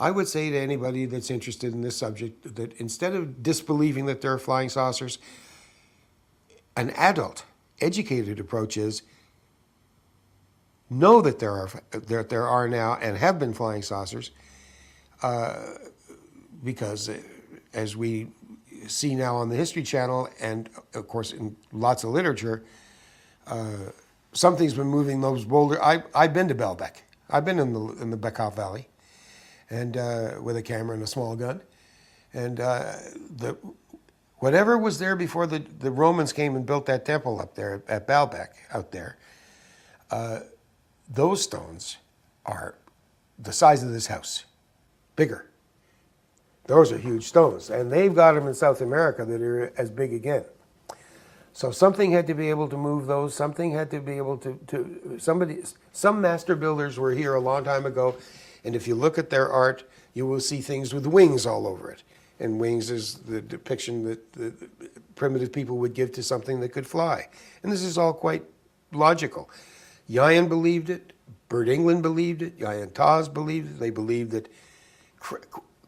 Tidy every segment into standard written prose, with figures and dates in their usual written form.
I would say to anybody that's interested in this subject that instead of disbelieving that there are flying saucers, an adult, educated approach is know that there are now and have been flying saucers, because as we see now on the History Channel and of course in lots of literature, something's been moving those boulders. I've been to Baalbek. I've been in the Bekaa Valley, and with a camera and a small gun, and whatever was there before the Romans came and built that temple up there at Baalbek out there. Those stones are the size of this house, bigger. Those are huge stones, and they've got them in South America that are as big again. So something had to be able to move those. Something had to be able some master builders were here a long time ago, and if you look at their art, you will see things with wings all over it. And wings is the depiction that the primitive people would give to something that could fly. And this is all quite logical. Iuean believed it. Bert England believed it. Iuean Thomas believed it. They believed that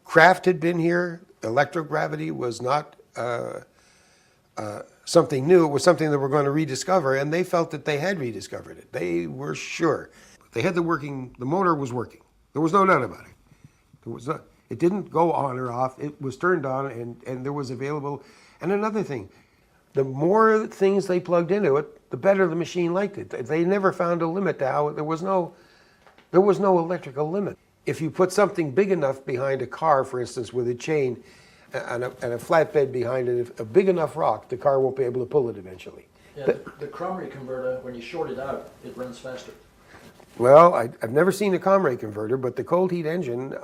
craft had been here. Electrogravity was not something new. It was something that we're going to rediscover, and they felt that they had rediscovered it. They were sure. They had the motor was working. There was no doubt about it. It didn't go on or off. It was turned on, and there was available. And another thing, the more things they plugged into it, the better the machine liked it. They never found a limit to how there was no electrical limit. If you put something big enough behind a car, for instance, with a chain and a flatbed behind it, a big enough rock, the car won't be able to pull it eventually. Yeah, the Cromrie converter, when you short it out, it runs faster. Well, I've never seen a Cromrie converter, but the cold heat engine,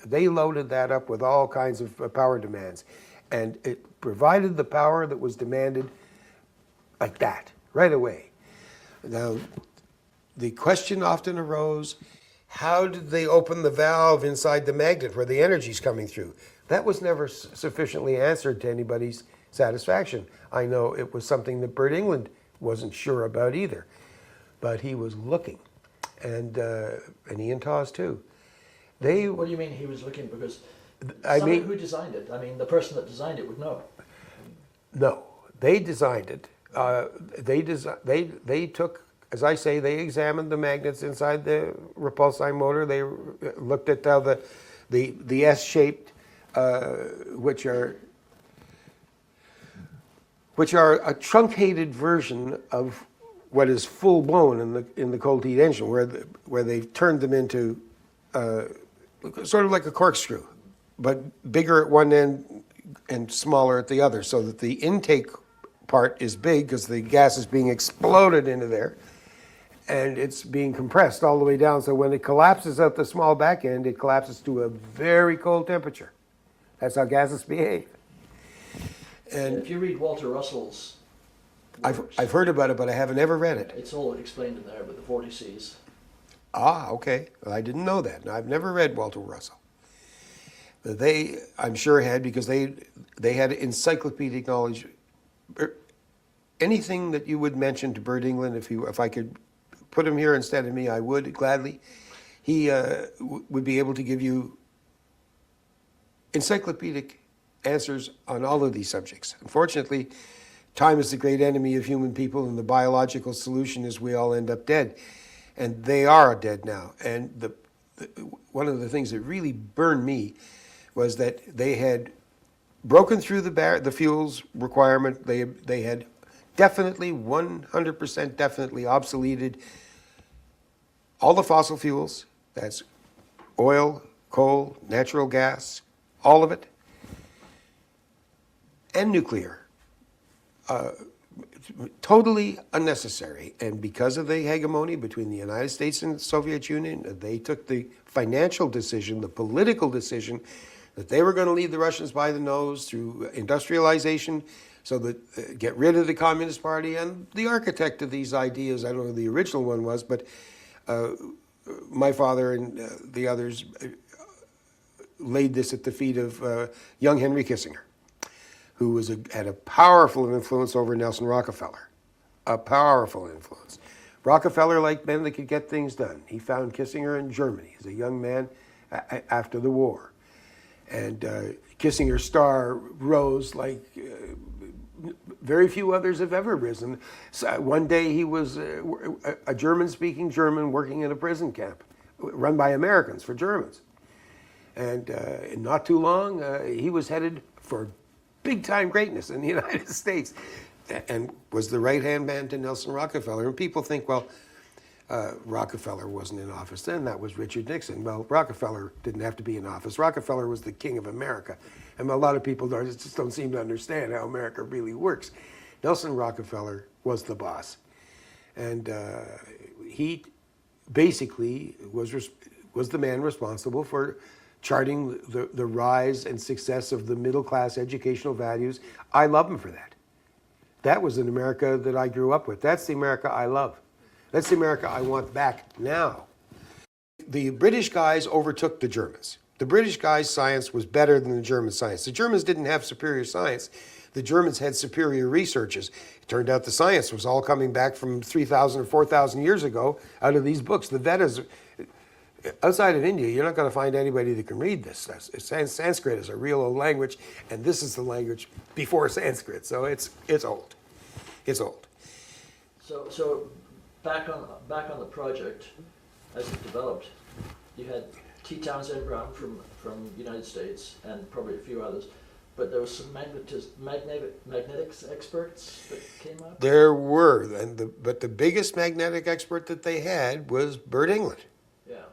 they loaded that up with all kinds of power demands. And it provided the power that was demanded like that, right away. Now, the question often arose, how did they open the valve inside the magnet where the energy's coming through? That was never sufficiently answered to anybody's satisfaction. I know it was something that Bert England wasn't sure about either, but he was looking, and Iuean Thomas too. What do you mean he was looking? Because who designed it? I mean, the person that designed it would know. No, they designed it. They took, as I say, they examined the magnets inside the repulsine motor. They looked at how the S-shaped, which are a truncated version of what is full blown in the cold heat engine, where they've turned them into sort of like a corkscrew, but bigger at one end and smaller at the other, so that the intake part is big because the gas is being exploded into there, and it's being compressed all the way down. So when it collapses at the small back end, it collapses to a very cold temperature. That's how gases behave. And if you read Walter Russell's works, I've heard about it, but I haven't ever read it. It's all explained in there with the 40 Cs. Ah, okay. Well, I didn't know that. I've never read Walter Russell. They, I'm sure, had, because they had encyclopedic knowledge. Anything that you would mention to Bert England, if I could put him here instead of me, I would gladly. He would be able to give you encyclopedic answers on all of these subjects. Unfortunately, time is the great enemy of human people, and the biological solution is we all end up dead. And they are dead now. And one of the things that really burned me was that they had broken through the fuels requirement. They had definitely, 100% definitely obsoleted all the fossil fuels. That's oil, coal, natural gas, all of it, and nuclear. Totally unnecessary. And because of the hegemony between the United States and the Soviet Union, they took the financial decision, the political decision, that they were going to lead the Russians by the nose through industrialization, so that get rid of the Communist Party. And the architect of these ideas, I don't know who the original one was, but my father and the others laid this at the feet of young Henry Kissinger, who had a powerful influence over Nelson Rockefeller, a powerful influence. Rockefeller liked men that could get things done. He found Kissinger in Germany as a young man after the war. And Kissing Her Star rose like very few others have ever risen. So one day he was a German-speaking German working in a prison camp run by Americans for Germans. And not too long, he was headed for big-time greatness in the United States and was the right-hand man to Nelson Rockefeller. And people think, well, Rockefeller wasn't in office then, that was Richard Nixon. Well, Rockefeller didn't have to be in office. Rockefeller was the king of America. And a lot of people just don't seem to understand how America really works. Nelson Rockefeller was the boss. And he basically was the man responsible for charting the rise and success of the middle-class educational values. I love him for that. That was an America that I grew up with. That's the America I love. That's the America I want back now. The British guys overtook the Germans. The British guys' science was better than the German science. The Germans didn't have superior science. The Germans had superior researchers. It turned out the science was all coming back from 3,000 or 4,000 years ago out of these books. The Vedas, outside of India, you're not going to find anybody that can read this. Sanskrit is a real old language, and this is the language before Sanskrit. So it's old. It's old. So back on the project, as it developed, you had T. Townsend Brown from the United States and probably a few others, but there was some magnetics experts that came up? There were, but the biggest magnetic expert that they had was Bert England. Yeah.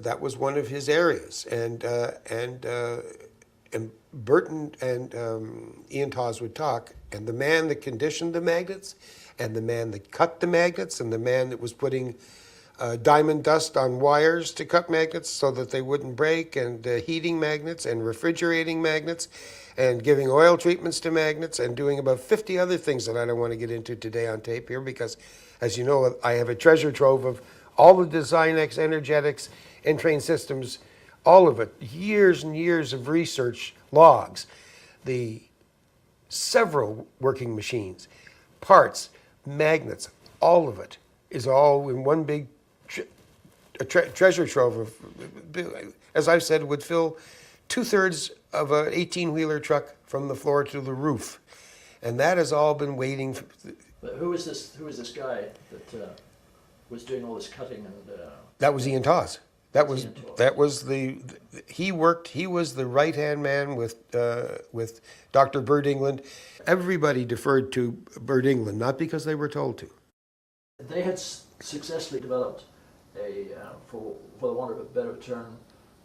That was one of his areas, and Burton and Iuean Thomas would talk, and the man that conditioned the magnets, and the man that cut the magnets, and the man that was putting diamond dust on wires to cut magnets so that they wouldn't break, and heating magnets, and refrigerating magnets, and giving oil treatments to magnets, and doing about 50 other things that I don't want to get into today on tape here, because, as you know, I have a treasure trove of all the Designex, energetics, Entrain systems, all of it, years and years of research, logs, the several working machines, parts, magnets, all of it is all in one big treasure trove of, as I've said, would fill 2/3 of an 18-wheeler truck from the floor to the roof. And that has all been waiting. But who is this guy that was doing all this cutting and? That was Iuean Thomas. That was he was the right-hand man with Dr. Bert England. Everybody deferred to Bert England, not because they were told to. They had successfully developed for the want of a better term,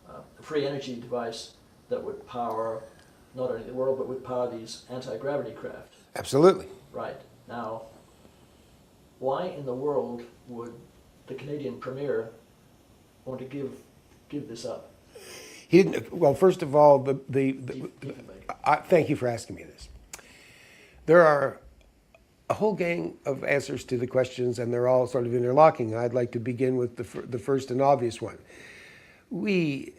a free energy device that would power not only the world but would power these anti-gravity craft. Absolutely. Right. Now, why in the world would the Canadian Premier want to give this up? He didn't. Well, first of all, thank you for asking me this. There are a whole gang of answers to the questions, and they're all sort of interlocking. I'd like to begin with the first and obvious one. The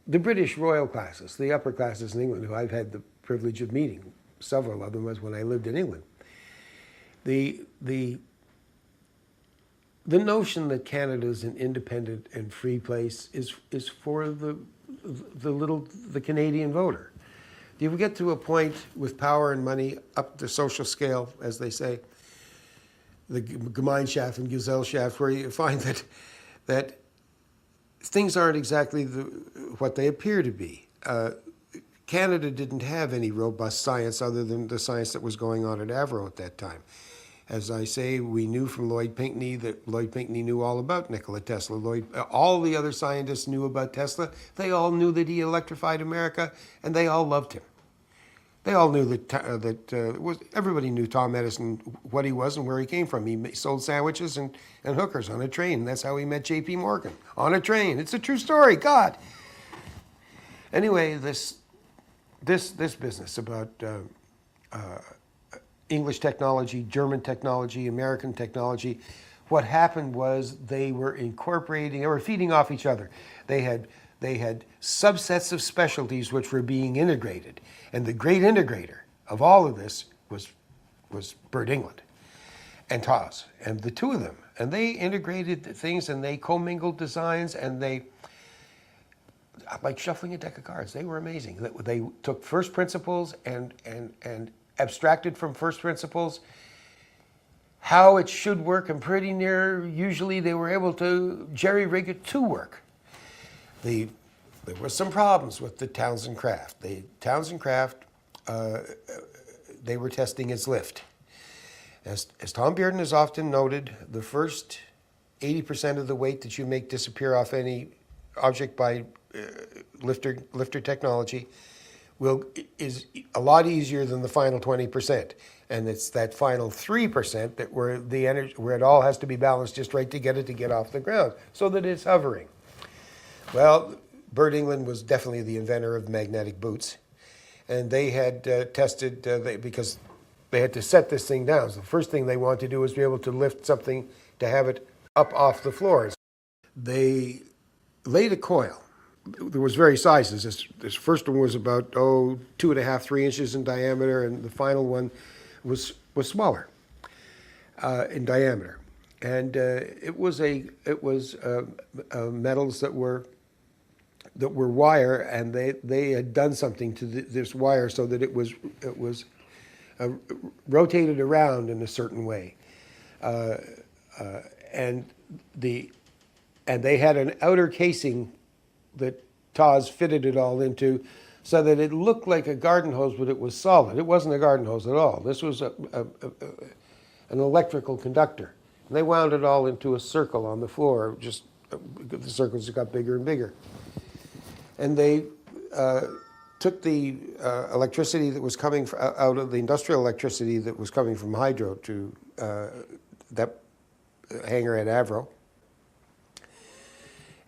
British royal classes, the upper classes in England, who I've had the privilege of meeting, several of them was when I lived in England. The notion that Canada is an independent and free place is for the Canadian voter. You get to a point with power and money up the social scale, as they say, the Gemeinschaft and Gesellschaft, where you find that things aren't exactly what they appear to be. Canada didn't have any robust science other than the science that was going on at AVRO at that time. As I say, we knew from Lloyd Pinckney that Lloyd Pinckney knew all about Nikola Tesla. All the other scientists knew about Tesla. They all knew that he electrified America, and they all loved him. They all knew everybody knew Tom Edison, what he was and where he came from. He sold sandwiches and hookers on a train. That's how he met J.P. Morgan, on a train. It's a true story, God. Anyway, this business about English technology, German technology, American technology, what happened was they were feeding off each other. They had subsets of specialties which were being integrated. And the great integrator of all of this was Bert England and Thomas, and the two of them. And they integrated things, and they commingled designs, and they like shuffling a deck of cards. They were amazing. They took first principles and abstracted from first principles how it should work, and pretty near, usually they were able to jerry-rig it to work. There were some problems with the Townsend craft. The Townsend craft, they were testing its lift. As Tom Bearden has often noted, the first 80% of the weight that you make disappear off any object by lifter technology is a lot easier than the final 20%. And it's that final 3% that where the energy, where it all has to be balanced just right to get off the ground so that it's hovering. Well, Bert England was definitely the inventor of magnetic boots, and they had tested because they had to set this thing down. So the first thing they wanted to do was be able to lift something to have it up off the floors. They laid a coil. There was various sizes. This first one was about 2.5, 3 inches in diameter, and the final one was smaller in diameter. And it was metals that were wire, and they had done something to this wire so that it was rotated around in a certain way, and they had an outer casing that Taz fitted it all into, so that it looked like a garden hose, but it was solid. It wasn't a garden hose at all. This was an electrical conductor. And they wound it all into a circle on the floor. Just the circles got bigger and bigger. And they took the electricity that was coming out of the industrial electricity that was coming from hydro to that hangar at AVRO.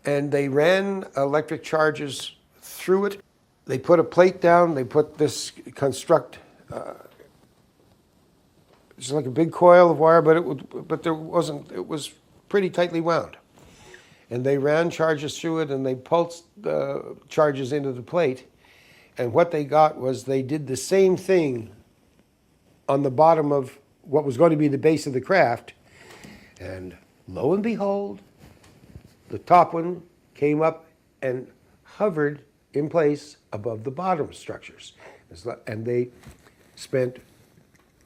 And they ran electric charges through it. They put a plate down. They put this just like a big coil of wire, but there wasn't. It was pretty tightly wound. And they ran charges through it, and they pulsed the charges into the plate. And what they got was they did the same thing on the bottom of what was going to be the base of the craft. And lo and behold, the top one came up and hovered in place above the bottom structures. And they spent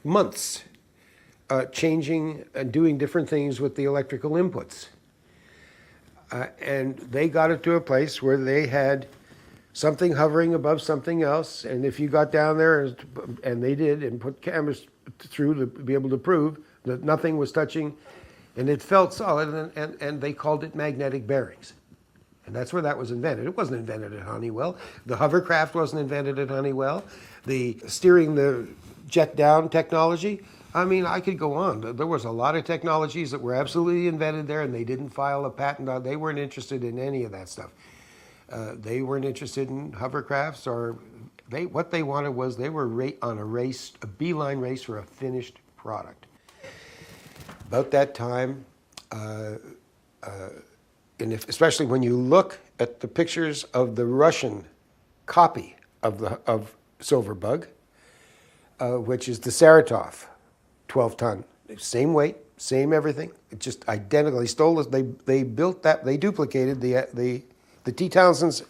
months changing and doing different things with the electrical inputs. And they got it to a place where they had something hovering above something else. And if you got down there, and they did, and put cameras through to be able to prove that nothing was touching, and it felt solid, and they called it magnetic bearings. And that's where that was invented. It wasn't invented at Honeywell. The hovercraft wasn't invented at Honeywell. The steering the jet down technology, I mean, I could go on. There was a lot of technologies that were absolutely invented there, and they didn't file a patent on. They weren't interested in any of that stuff. They weren't interested in hovercrafts, or what they wanted was they were on a race, a beeline race for a finished product. About that time, especially when you look at the pictures of the Russian copy of Silverbug, which is the Saratov 12-ton, same weight, same everything, it's just identical. They stole it. They built that. They duplicated the T. Townsend's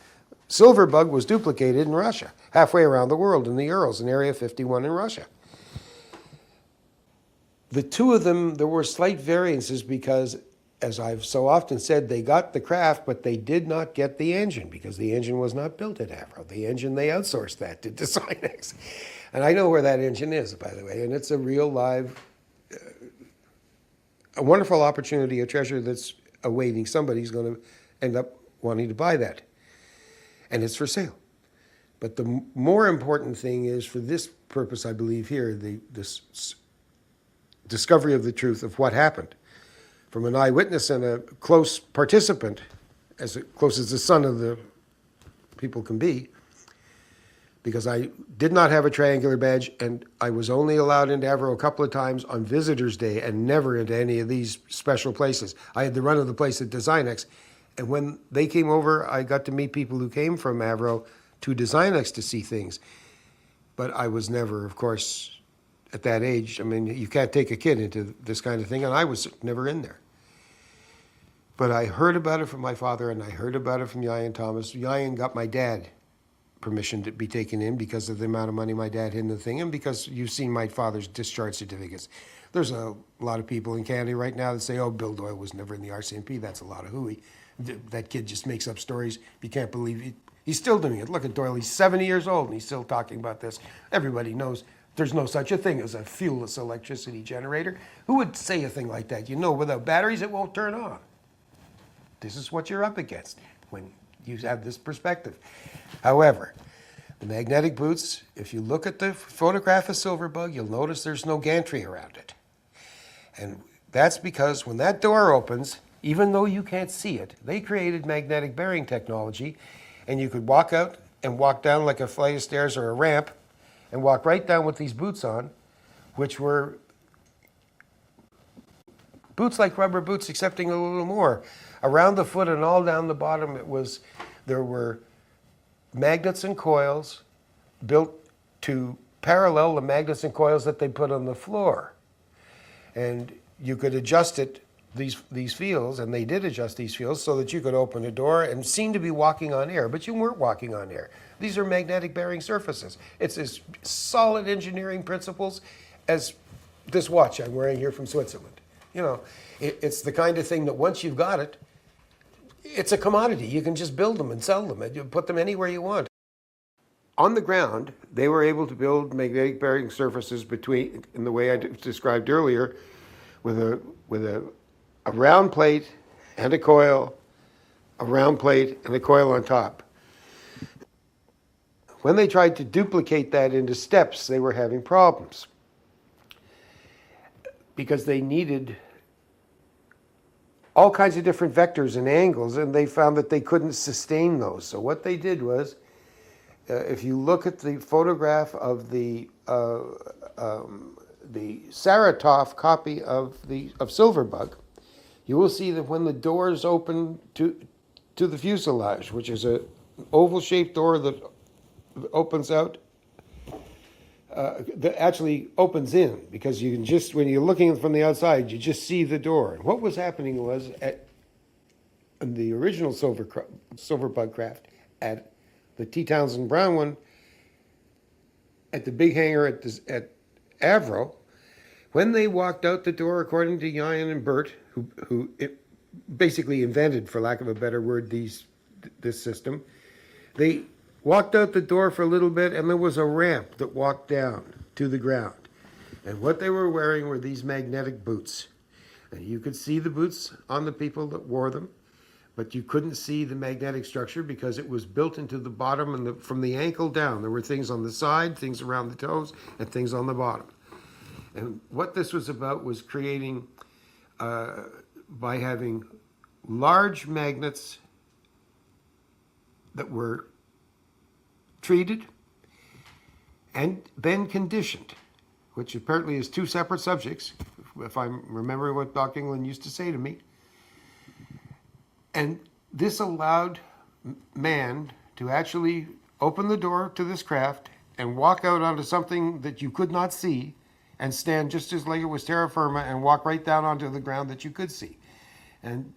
Silverbug was duplicated in Russia, halfway around the world in the Urals, in Area 51 in Russia. The two of them, there were slight variances because, as I've so often said, they got the craft, but they did not get the engine because the engine was not built at AVRO. The engine, they outsourced that to Designex. And I know where that engine is, by the way, and it's a real live, a wonderful opportunity, a treasure that's awaiting somebody who's going to end up wanting to buy that. And it's for sale. But the more important thing is, for this purpose, I believe here, this discovery of the truth of what happened from an eyewitness and a close participant, as close as the son of the people can be, because I did not have a triangular badge, and I was only allowed into AVRO a couple of times on Visitors' Day and never into any of these special places. I had the run of the place at Designex, and when they came over, I got to meet people who came from AVRO to Designex to see things. But I was never, of course, at that age, I mean, you can't take a kid into this kind of thing, and I was never in there. But I heard about it from my father, and I heard about it from Iuean Thomas. Iuean got my dad permission to be taken in because of the amount of money my dad had in the thing, and because you've seen my father's discharge certificates. There's a lot of people in Canada right now that say, oh, Bill Doyle was never in the RCMP. That's a lot of hooey. That kid just makes up stories. You can't believe it. He's still doing it. Look at Doyle. He's 70 years old, and he's still talking about this. Everybody knows there's no such a thing as a fuelless electricity generator. Who would say a thing like that? You know, without batteries, it won't turn on. This is what you're up against when you have this perspective. However, the magnetic boots, if you look at the photograph of Silverbug, you'll notice there's no gantry around it. And that's because when that door opens, even though you can't see it, they created magnetic bearing technology, and you could walk out and walk down like a flight of stairs or a ramp and walk right down with these boots on, which were boots like rubber boots, excepting a little more. Around the foot and all down the bottom, there were magnets and coils built to parallel the magnets and coils that they put on the floor. And you could adjust it, these fields, and they did adjust these fields so that you could open a door and seem to be walking on air, but you weren't walking on air. These are magnetic bearing surfaces. It's as solid engineering principles as this watch I'm wearing here from Switzerland. You know, it's the kind of thing that once you've got it, it's a commodity. You can just build them and sell them, and you put them anywhere you want. On the ground, they were able to build magnetic bearing surfaces between, in the way I described earlier, with a round plate and a coil, a round plate and a coil on top. When they tried to duplicate that into steps, they were having problems because they needed all kinds of different vectors and angles, and they found that they couldn't sustain those. So what they did was, if you look at the photograph of the Saratov copy of Silverbug, you will see that when the doors open to the fuselage, which is an oval-shaped door that opens out, that actually opens in, because you can just, when you're looking from the outside, you just see the door. And what was happening was, in the original Silverbug craft, at the T. Townsend Brown one, at the big hangar at AVRO, when they walked out the door, according to Iuean and Bert, who basically invented, for lack of a better word, this system, they walked out the door for a little bit, and there was a ramp that walked down to the ground. And what they were wearing were these magnetic boots. And you could see the boots on the people that wore them, but you couldn't see the magnetic structure because it was built into the bottom and from the ankle down. There were things on the side, things around the toes, and things on the bottom. And what this was about was creating, by having large magnets that were treated and then conditioned, which apparently is two separate subjects, if I'm remembering what Dr. England used to say to me. And this allowed man to actually open the door to this craft and walk out onto something that you could not see and stand just as like it was terra firma and walk right down onto the ground that you could see. And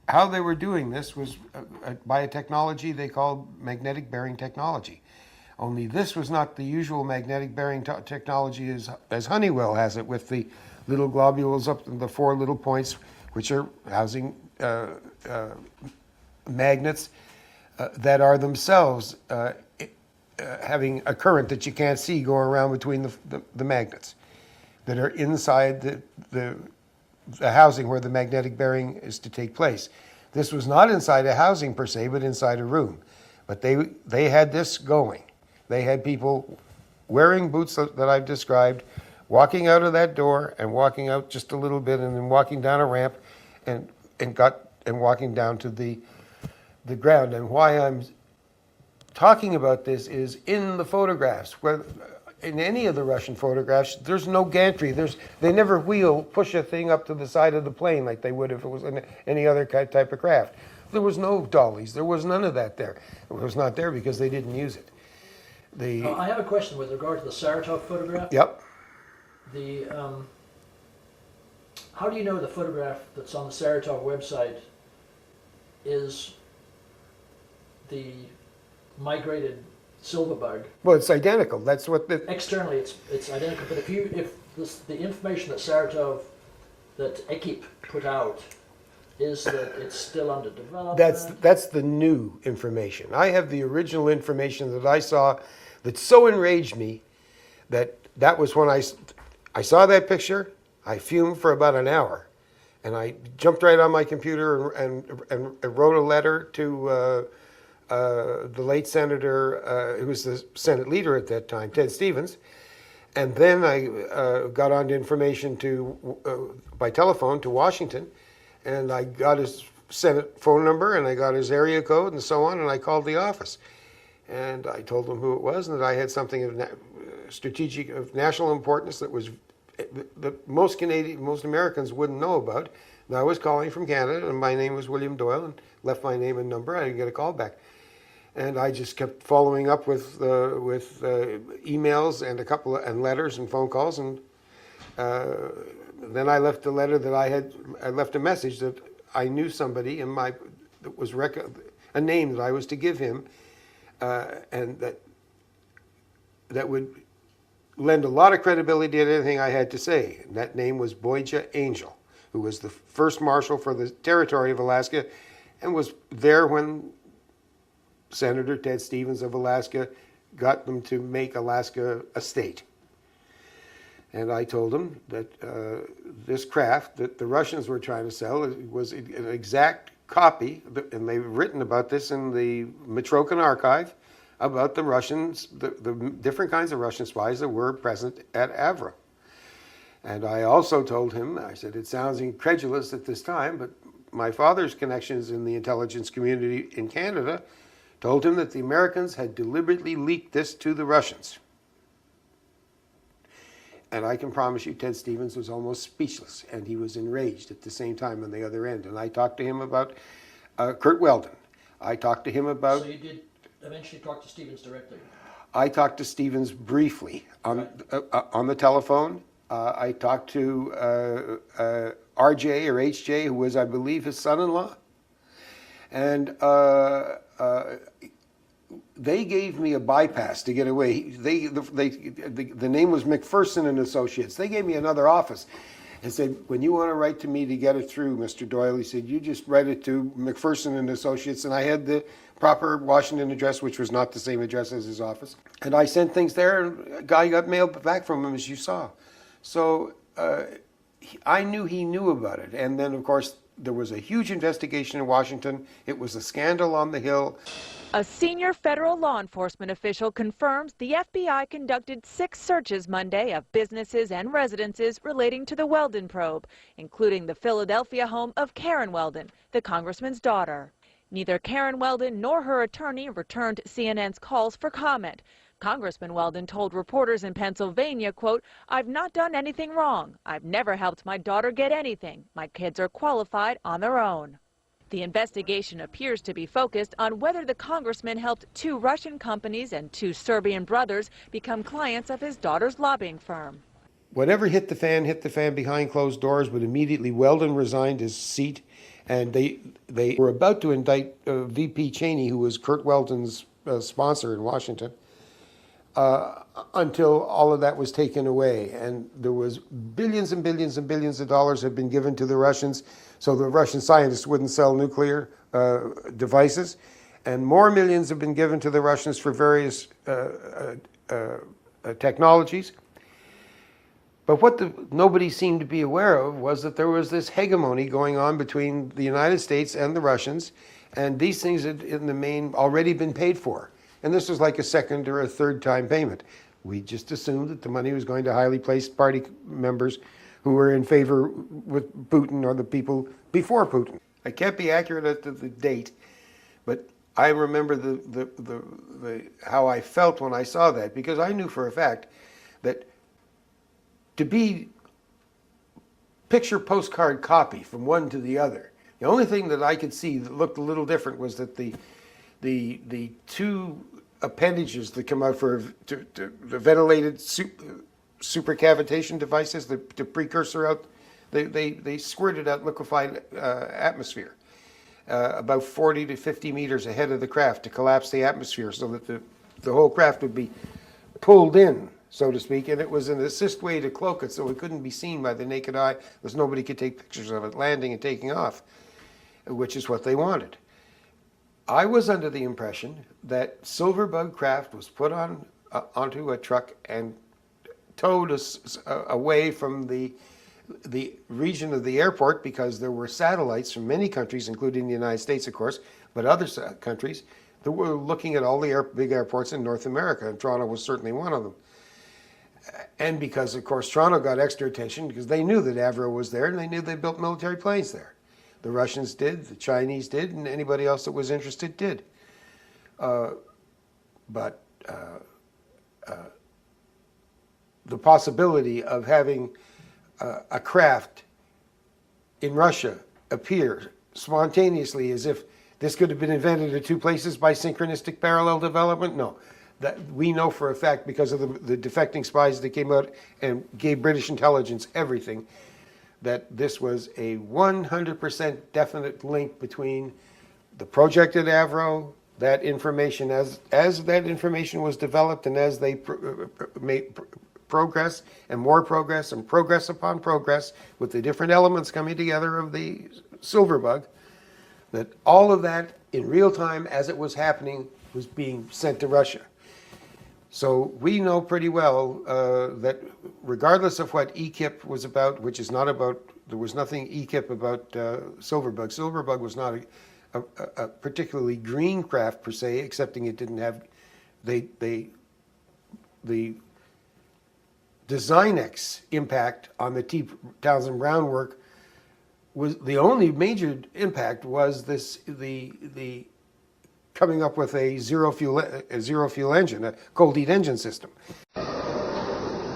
how they were doing this was by a technology they called magnetic bearing technology. Only this was not the usual magnetic bearing technology as Honeywell has it, with the little globules up to the four little points, which are housing magnets that are themselves having a current that you can't see going around between the magnets that are inside the housing where the magnetic bearing is to take place. This was not inside a housing per se, but inside a room. But they had this going. They had people wearing boots that I've described, walking out of that door and walking out just a little bit and then walking down a ramp and walking down to the ground. And why I'm talking about this is in the photographs, where in any of the Russian photographs, there's no gantry. They never push a thing up to the side of the plane like they would if it was in any other type of craft. There was no dollies. There was none of that there. It was not there because they didn't use it. I have a question with regard to the Saratov photograph. Yep. How do you know the photograph that's on the Saratov website is the migrated Silverbug. Well, it's identical. That's what the... Externally, it's identical. But if the information that Saratov, that Ekip put out, is that it's still under development. That's the new information. I have the original information that I saw that so enraged me that was when I saw that picture. I fumed for about an hour, and I jumped right on my computer and wrote a letter to the late senator, who was the Senate leader at that time, Ted Stevens. And then I got on to information by telephone to Washington, and I got his Senate phone number, and I got his area code, and so on, and I called the office. And I told them who it was, and that I had something of strategic, of national importance that was that most Americans wouldn't know about. And I was calling from Canada, and my name was William Doyle, and left my name and number. I didn't get a call back. And I just kept following up with emails and and letters and phone calls, and then I left a letter that I left a message that I knew somebody that was a name that I was to give him, and that would lend a lot of credibility to anything I had to say. And that name was Boyja Angel, who was the first marshal for the territory of Alaska, and was there when Senator Ted Stevens of Alaska got them to make Alaska a state. And I told him that this craft that the Russians were trying to sell was an exact copy, and they've written about this in the Mitrokin archive, about the Russians, the different kinds of Russian spies that were present at AVRO. And I also told him, I said, it sounds incredulous at this time, but my father's connections in the intelligence community in Canada told him that the Americans had deliberately leaked this to the Russians. And I can promise you, Ted Stevens was almost speechless, and he was enraged at the same time on the other end. And I talked to him about Kurt Weldon. I talked to him about... So you did eventually talk to Stevens directly? I talked to Stevens briefly on the telephone. I talked to RJ or HJ, who was, I believe, his son-in-law. And they gave me a bypass to get away. The name was McPherson and Associates. They gave me another office and said, when you want to write to me to get it through, Mr. Doyle, he said, you just write it to McPherson and Associates. And I had the proper Washington address, which was not the same address as his office. And I sent things there, and a guy got mail back from him, as you saw. So I knew he knew about it. And then, of course, there was a huge investigation in Washington. It was a scandal on the Hill. A senior federal law enforcement official confirms the FBI conducted 6 searches Monday of businesses and residences relating to the Weldon probe, including the Philadelphia home of Karen Weldon, the congressman's daughter. Neither Karen Weldon nor her attorney returned CNN's calls for comment. Congressman Weldon told reporters in Pennsylvania, quote, "I've not done anything wrong. I've never helped my daughter get anything. My kids are qualified on their own." The investigation appears to be focused on whether the congressman helped 2 Russian companies and 2 Serbian brothers become clients of his daughter's lobbying firm. Whatever hit the fan behind closed doors, but immediately Weldon resigned his seat, and they were about to indict VP Cheney, who was Kurt Weldon's sponsor in Washington, until all of that was taken away. And there was billions and billions and billions of dollars had been given to the Russians so the Russian scientists wouldn't sell nuclear devices. And more millions have been given to the Russians for various technologies. But what nobody seemed to be aware of was that there was this hegemony going on between the United States and the Russians, and these things had, in the main, already been paid for. And this was like a second or a third time payment. We just assumed that the money was going to highly placed party members who were in favor with Putin or the people before Putin. I can't be accurate as to the date, but I remember how I felt when I saw that, because I knew for a fact that to be picture postcard copy from one to the other, the only thing that I could see that looked a little different was that the 2 appendages that come out for the ventilated supercavitation devices, the precursor out, they squirted out liquefied atmosphere. about 40 to 50 meters ahead of the craft to collapse the atmosphere so that the whole craft would be pulled in, so to speak, and it was an assist way to cloak it so it couldn't be seen by the naked eye, because nobody could take pictures of it landing and taking off, which is what they wanted. I was under the impression that Silverbug craft was put on onto a truck and towed away from the region of the airport, because there were satellites from many countries, including the United States, of course, but other countries that were looking at all the big airports in North America, and Toronto was certainly one of them. And because, of course, Toronto got extra attention because they knew that AVRO was there, and they knew they built military planes there. The Russians did, the Chinese did, and anybody else that was interested did. But the possibility of having a craft in Russia appear spontaneously as if this could have been invented in two places by synchronistic parallel development, no. That we know for a fact, because of the defecting spies that came out and gave British intelligence everything, that this was a 100% definite link between the project at AVRO, that information, as that information was developed and as they made progress and more progress and progress upon progress with the different elements coming together of the Silverbug, that all of that in real time as it was happening was being sent to Russia. So we know pretty well that regardless of what EKIP was about, which is not about, there was nothing EKIP about Silverbug. Silverbug was not a particularly green craft per se, excepting it didn't have, the Designex impact on the T. Townsend Brown work was the only major impact was the coming up with a zero fuel engine, a cold heat engine system.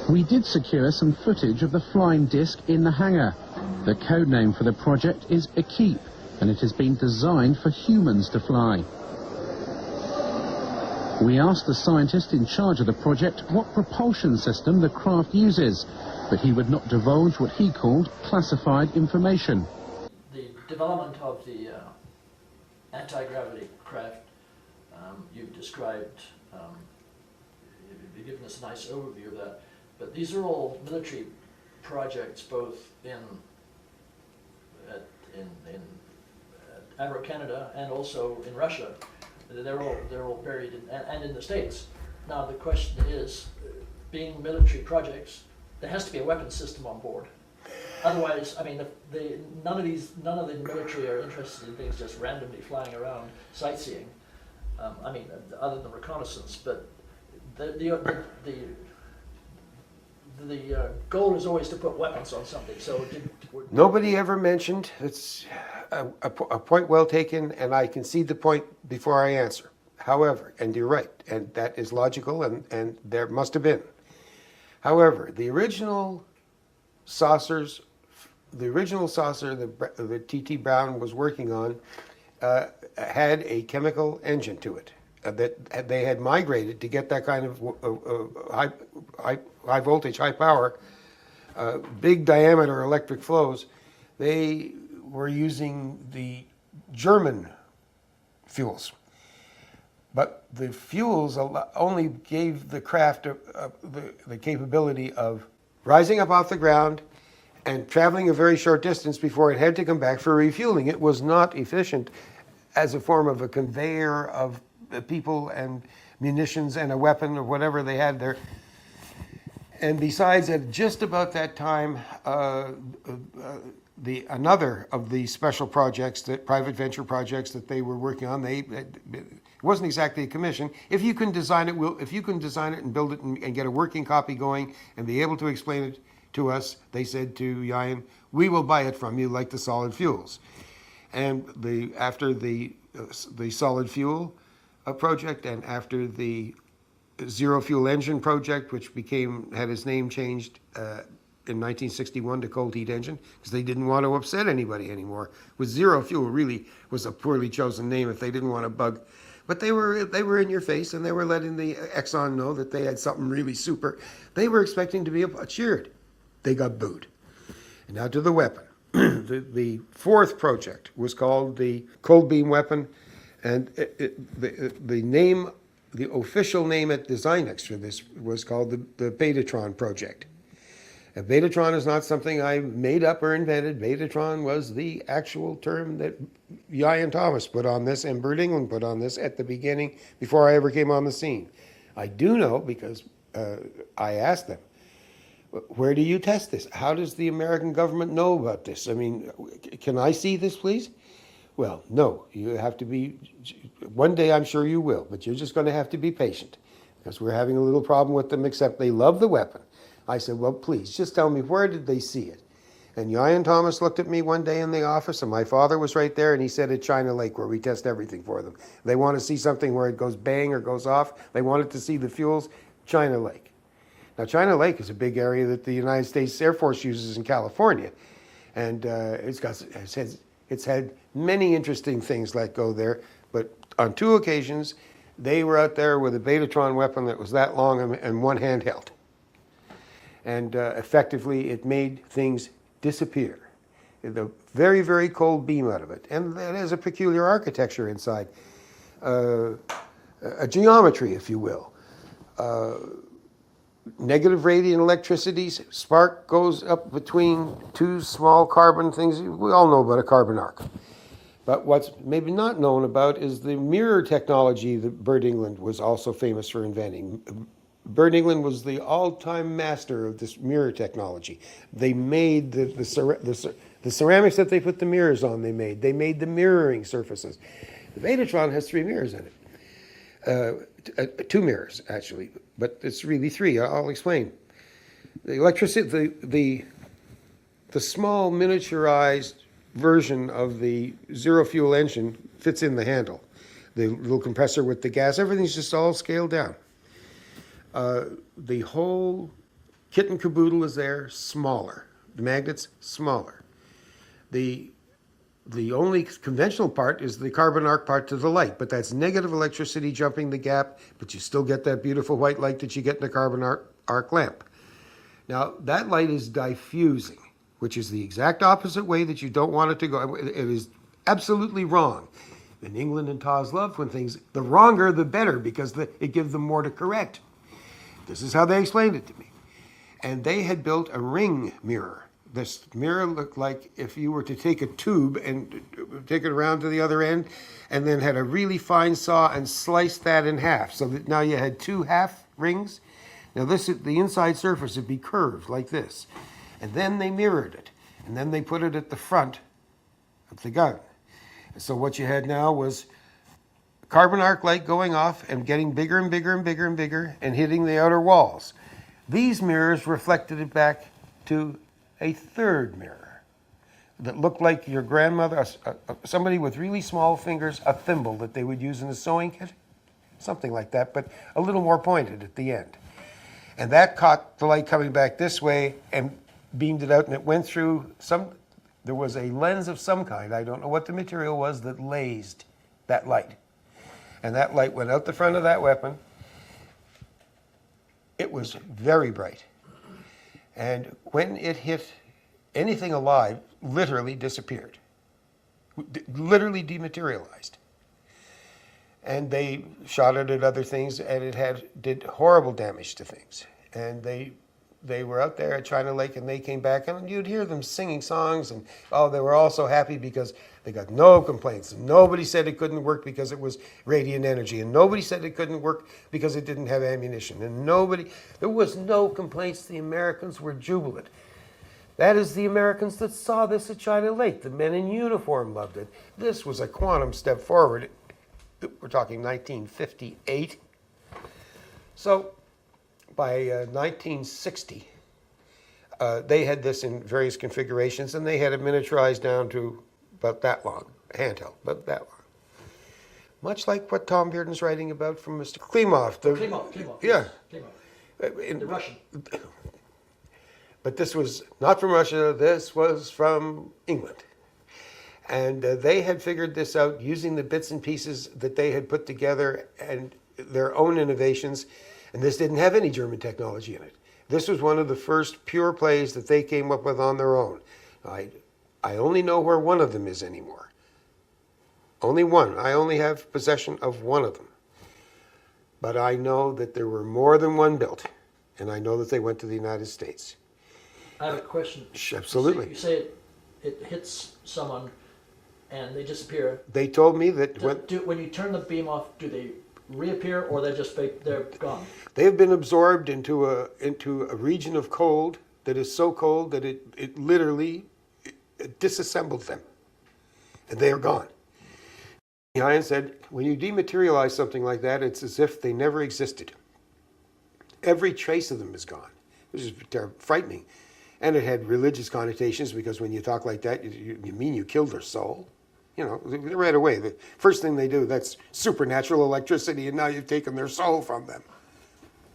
We did secure some footage of the flying disc in the hangar. The code name for the project is Equipe, and it has been designed for humans to fly. We asked the scientist in charge of the project what propulsion system the craft uses, but he would not divulge what he called classified information. The development of the anti-gravity craft you've described, you've given us a nice overview of that, but these are all military projects, both in AVRO Canada and also in Russia. They're all buried and in the States. Now the question is, being military projects, there has to be a weapons system on board. Otherwise, I mean, none of the military are interested in things just randomly flying around sightseeing. I mean, other than reconnaissance, but the goal is always to put weapons on something. So nobody ever mentioned, it's a point well taken, and I concede the point before I answer. However, and you're right, and that is logical, and there must have been. However, the original saucer that T.T. Brown was working on had a chemical engine to it that they had migrated to get that kind of high voltage, high power, big diameter electric flows. They were using the German fuels. But the fuels only gave the craft the capability of rising up off the ground and traveling a very short distance before it had to come back for refueling. It was not efficient as a form of a conveyor of people and munitions and a weapon or whatever they had there. And besides, at just about that time, another of the special projects, that private venture projects that they were working on, it wasn't exactly a commission. If you can design it, and build it and get a working copy going and be able to explain it to us, they said to Iuean, we will buy it from you like the solid fuels. And after the solid fuel project, and after the zero fuel engine project, which had its name changed in 1961 to cold heat engine, because they didn't want to upset anybody anymore. With zero fuel really was a poorly chosen name if they didn't want to bug. But they were in your face, and they were letting the Exxon know that they had something really super. They were expecting to be cheered. They got booed. And now to the weapon. the fourth project was called the cold beam weapon, and the name, the official name at Designex for this was called the Betatron project. And Betatron is not something I made up or invented. Betatron was the actual term that Iuean Thomas put on this and Bert England put on this at the beginning before I ever came on the scene. I do know because I asked them, where do you test this? How does the American government know about this? I mean, can I see this, please? Well, no, you have to be, one day I'm sure you will, but you're just going to have to be patient because we're having a little problem with them, except they love the weapon. I said, well, please, just tell me, where did they see it? And Iuean Thomas looked at me one day in the office, and my father was right there, and he said, at China Lake, where we test everything for them. They want to see something where it goes bang or goes off. They wanted to see the fuels, China Lake. Now, China Lake is a big area that the United States Air Force uses in California, and it's had many interesting things let go there, but on 2 occasions, they were out there with a Betatron weapon that was that long and one handheld. And effectively, it made things disappear. The very, very cold beam out of it. And it has a peculiar architecture inside, a geometry, if you will. Negative radiant electricities, spark goes up between 2 small carbon things. We all know about a carbon arc. But what's maybe not known about is the mirror technology that Bert England was also famous for inventing. Bert England was the all-time master of this mirror technology. They made the ceramics that they put the mirrors on, they made the mirroring surfaces. The Betatron has 3 mirrors in it. 2 mirrors, actually, but it's really 3. I'll explain. The electricity, the small miniaturized version of the zero fuel engine fits in the handle. The little compressor with the gas, everything's just all scaled down. The whole kit and caboodle is there, smaller. The magnets, smaller. The only conventional part is the carbon arc part to the light, but that's negative electricity jumping the gap, but you still get that beautiful white light that you get in a carbon arc lamp. Now, that light is diffusing, which is the exact opposite way that you don't want it to go. It is absolutely wrong. In England and Taws loved when things, the wronger the better, because it gives them more to correct. This is how they explained it to me. And they had built a ring mirror. This mirror looked like if you were to take a tube and take it around to the other end, and then had a really fine saw and slice that in half, so that now you had 2 half rings. Now the inside surface would be curved like this. And then they mirrored it. And then they put it at the front of the gun. And so what you had now was carbon arc light going off and getting bigger and bigger and bigger and bigger and hitting the outer walls. These mirrors reflected it back to a 3rd mirror that looked like your grandmother, somebody with really small fingers, a thimble that they would use in a sewing kit, something like that, but a little more pointed at the end. And that caught the light coming back this way and beamed it out, and it went through there was a lens of some kind, I don't know what the material was, that lased that light. And that light went out the front of that weapon. It was very bright. And when it hit anything alive, literally disappeared. Literally dematerialized. And they shot it at other things, and it did horrible damage to things. And they were out there at China Lake, and they came back, and you'd hear them singing songs, and they were all so happy because they got no complaints. And nobody said it couldn't work because it was radiant energy, and nobody said it couldn't work because it didn't have ammunition, and there was no complaints. The Americans were jubilant. That is the Americans that saw this at China Lake. The men in uniform loved it. This was a quantum step forward. We're talking 1958. So by 1960, they had this in various configurations, and they had it miniaturized down to about that long, handheld, about that long. Much like what Tom Bearden's writing about from Mr. Klimov. Klimov. Yeah. Klimov. The Russian. But this was not from Russia, this was from England. And they had figured this out using the bits and pieces that they had put together and their own innovations. And this didn't have any German technology in it. This was one of the first pure plays that they came up with on their own. I only know where one of them is anymore. Only one. I only have possession of one of them. But I know that there were more than one built, and I know that they went to the United States. I have a question. Absolutely. You say it hits someone and they disappear. They told me that When you turn the beam off, do they reappear or they're just fake, they're gone? they've been absorbed into a region of cold that is so cold that it literally disassembled them, and they are gone. Iuean said, when you dematerialize something like that, it's as if they never existed. Every trace of them is gone, which is frightening. And it had religious connotations, because when you talk like that, you mean you killed their soul. You know, right away, the first thing they do, that's supernatural electricity, and now you've taken their soul from them.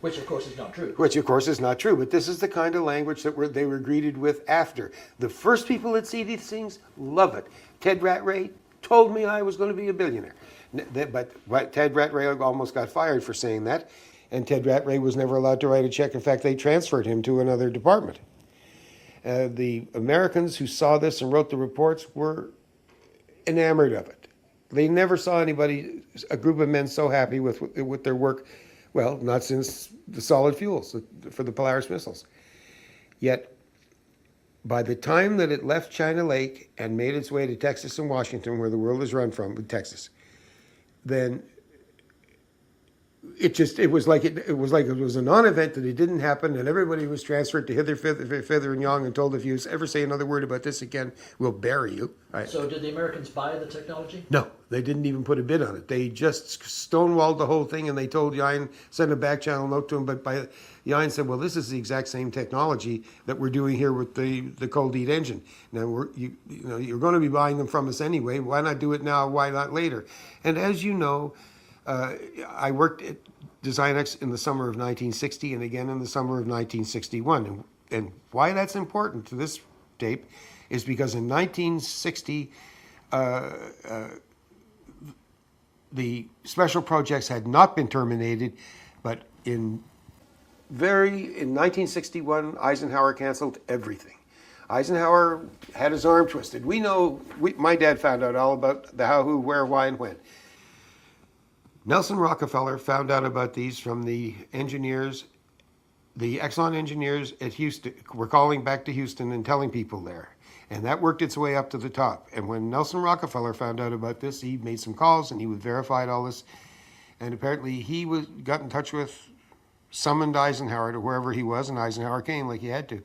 Which of course is not true. Which of course is not true, but this is the kind of language that they were greeted with after. The first people that see these things love it. Ted Rattray told me I was going to be a billionaire. But Ted Rattray almost got fired for saying that, and Ted Rattray was never allowed to write a check. In fact, they transferred him to another department. The Americans who saw this and wrote the reports were enamored of it. They never saw a group of men so happy with their work. Well, not since the solid fuels for the Polaris missiles. Yet, by the time that it left China Lake and made its way to Texas and Washington, where the world is run from, Texas, then it was like it was a non-event, that it didn't happen, and everybody was transferred to hither, thither, and yon, and told, if you ever say another word about this again, we'll bury you. Right. So did the Americans buy the technology? No, they didn't even put a bid on it. They just stonewalled the whole thing, and they told Iuean, send a back channel note to him, but Iuean said, well, this is the exact same technology that we're doing here with the cold heat engine. Now, you're going to be buying them from us anyway. Why not do it now? Why not later? And as you know, I worked at Designex in the summer of 1960 and again in the summer of 1961. And why that's important to this tape is because in 1960, the special projects had not been terminated, but in 1961, Eisenhower canceled everything. Eisenhower had his arm twisted. My dad found out all about the how, who, where, why, and when. Nelson Rockefeller found out about these from the engineers. The Exxon engineers at Houston were calling back to Houston and telling people there. And that worked its way up to the top. And when Nelson Rockefeller found out about this, he made some calls and he verified all this. And apparently he got in touch with, summoned Eisenhower to wherever he was, and Eisenhower came like he had to.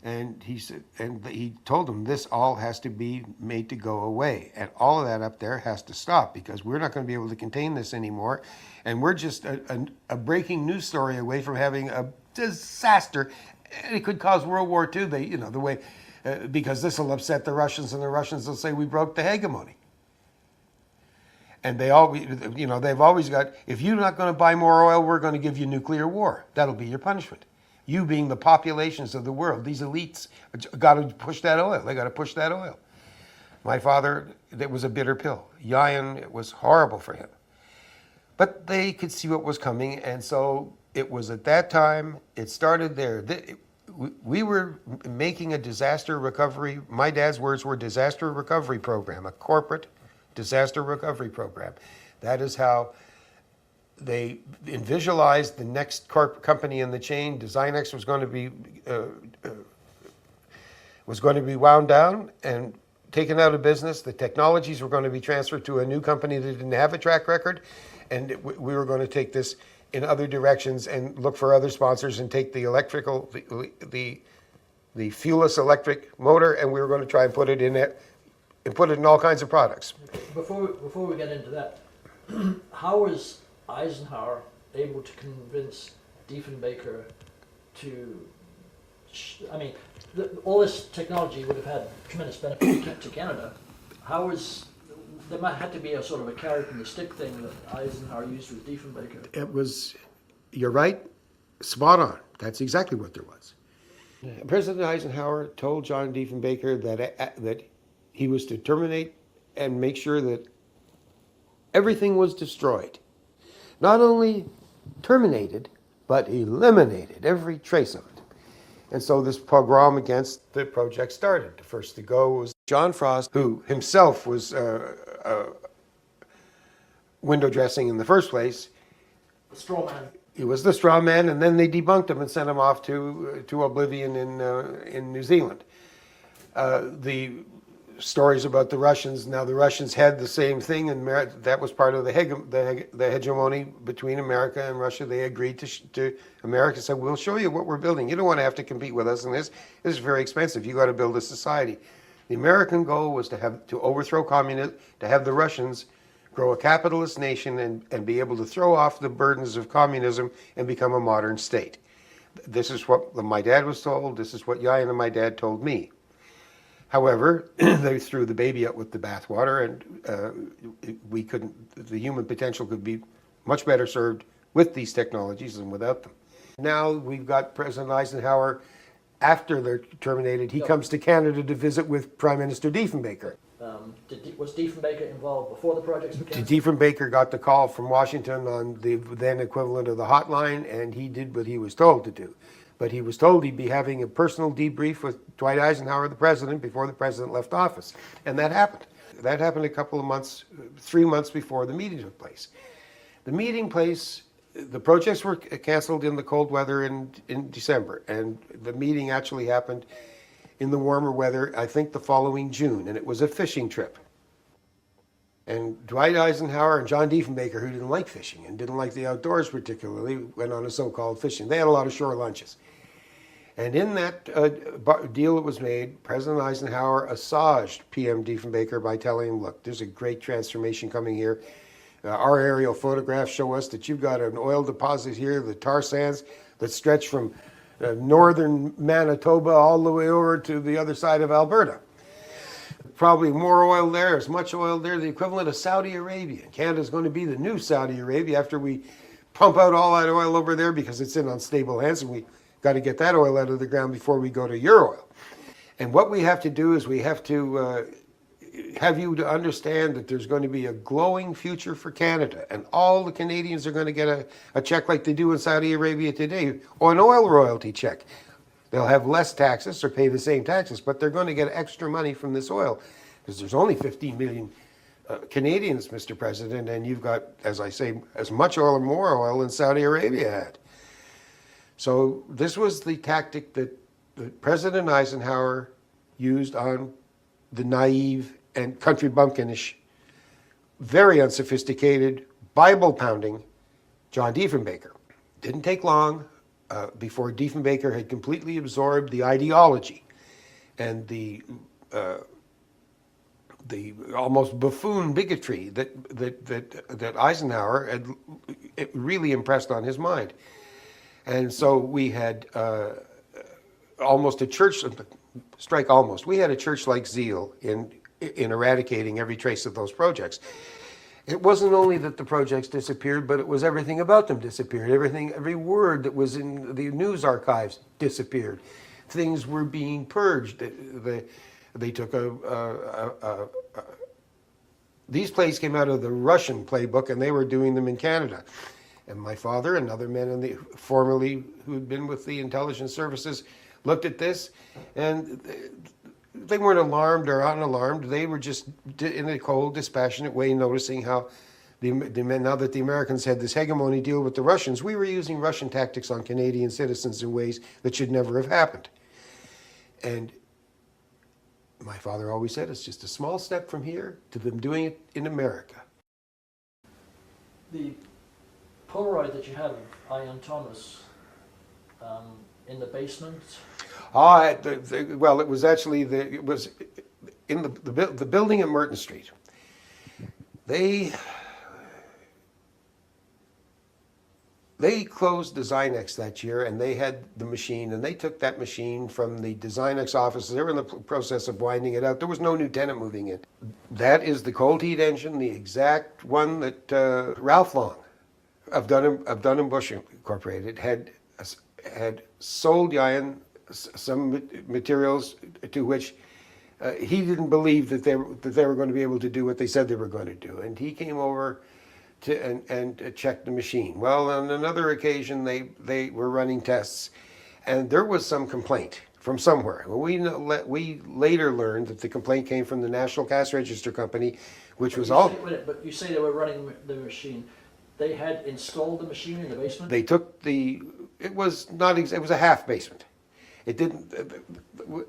And he said, and he told them, this all has to be made to go away, and all of that up there has to stop, because we're not going to be able to contain this anymore, and we're just a breaking news story away from having a disaster. And it could cause World War II. Because this will upset the Russians, and the Russians will say we broke the hegemony. And they've always got, if you're not going to buy more oil, we're going to give you nuclear war. That'll be your punishment. You being the populations of the world, these elites got to push that oil. They got to push that oil. My father, it was a bitter pill. Iuean, it was horrible for him. But they could see what was coming, and so it was at that time, it started there. We were making a disaster recovery, my dad's words were disaster recovery program, a corporate disaster recovery program. That is how they visualized the next company in the chain. Designex was going to be wound down and taken out of business. The technologies were going to be transferred to a new company that didn't have a track record, and we were going to take this in other directions and look for other sponsors and take the electrical, the fuelless electric motor, and we were going to try and put it in it, and put it in all kinds of products. Before we get into that, how was Eisenhower able to convince Diefenbaker to, all this technology would have had tremendous benefit to Canada. There might have to be a sort of a carrot and the stick thing that Eisenhower used with Diefenbaker. You're right, spot on. That's exactly what there was. President Eisenhower told John Diefenbaker that he was to terminate and make sure that everything was destroyed. Not only terminated, but eliminated every trace of it. And so this pogrom against the project started. First to go was John Frost, who himself was window dressing in the first place, The straw man. he was the straw man, and then they debunked him and sent him off to oblivion in New Zealand. The stories about the Russians, now the Russians had the same thing, and that was part of the hegemony between America and Russia. They agreed to America said, we'll show you what we're building. You don't want to have to compete with us in this. This is very expensive. You got to build a society. The American goal was to overthrow communism, to have the Russians grow a capitalist nation and be able to throw off the burdens of communism and become a modern state. This is what my dad was told. This is what Iuean and my dad told me. However, they threw the baby out with the bathwater, and the human potential could be much better served with these technologies than without them. Now we've got President Eisenhower, after they're terminated, he comes to Canada to visit with Prime Minister Diefenbaker. Was Diefenbaker involved before the projects were cancelled? Diefenbaker got the call from Washington on the then equivalent of the hotline, and he did what he was told to do. But he was told he'd be having a personal debrief with Dwight Eisenhower, the president, before the president left office. And that happened. That happened a couple of months, 3 months before the meeting took place. The meeting place, the projects were canceled in the cold weather in December, and the meeting actually happened in the warmer weather, I think the following June, and it was a fishing trip. And Dwight Eisenhower and John Diefenbaker, who didn't like fishing and didn't like the outdoors particularly, went on a so-called fishing. They had a lot of shore lunches. And in that deal that was made, President Eisenhower assuaged PM Diefenbaker by telling him, look, there's a great transformation coming here. Our aerial photographs show us that you've got an oil deposit here, the tar sands, that stretch from northern Manitoba all the way over to the other side of Alberta. Probably more oil there, as much oil there, the equivalent of Saudi Arabia. Canada's going to be the new Saudi Arabia after we pump out all that oil over there because it's in unstable hands, and we got to get that oil out of the ground before we go to your oil. And what we have to do is we have to have you to understand that there's going to be a glowing future for Canada, and all the Canadians are going to get a check like they do in Saudi Arabia today, or an oil royalty check. They'll have less taxes or pay the same taxes, but they're going to get extra money from this oil because there's only 15 million Canadians, Mr. President, and you've got, as I say, as much oil or more oil than Saudi Arabia had. So this was the tactic that President Eisenhower used on the naive and country bumpkinish, very unsophisticated, Bible-pounding John Diefenbaker. Didn't take long before Diefenbaker had completely absorbed the ideology and the almost buffoon bigotry that Eisenhower had really impressed on his mind. And so we had almost a church, strike almost, we had a church-like zeal in eradicating every trace of those projects. It wasn't only that the projects disappeared, but it was everything about them disappeared. Every word that was in the news archives disappeared. Things were being purged. They took these plays came out of the Russian playbook, and they were doing them in Canada. And my father and other men formerly who had been with the intelligence services looked at this, and they weren't alarmed or unalarmed. They were just in a cold, dispassionate way noticing how now that the Americans had this hegemony deal with the Russians, we were using Russian tactics on Canadian citizens in ways that should never have happened. And my father always said, it's just a small step from here to them doing it in America. The Polaroid that you have of Iuean Thomas in the basement. Well, it was actually it was in the building at Merton Street. They closed Designex that year, and they had the machine, and they took that machine from the Designex offices. They were in the process of winding it out. There was no new tenant moving in. That is the cold heat engine, the exact one that Ralph Long of Dunham Bush Incorporated had sold Iuean some materials to which he didn't believe that they were going to be able to do what they said they were going to do. And he came over and checked the machine. Well, on another occasion, they were running tests, and there was some complaint from somewhere. Well, we later learned that the complaint came from the National Cash Register Company, which was all. But you say they were running the machine. They had installed the machine in the basement? They took it was not, it was a half basement. It didn't,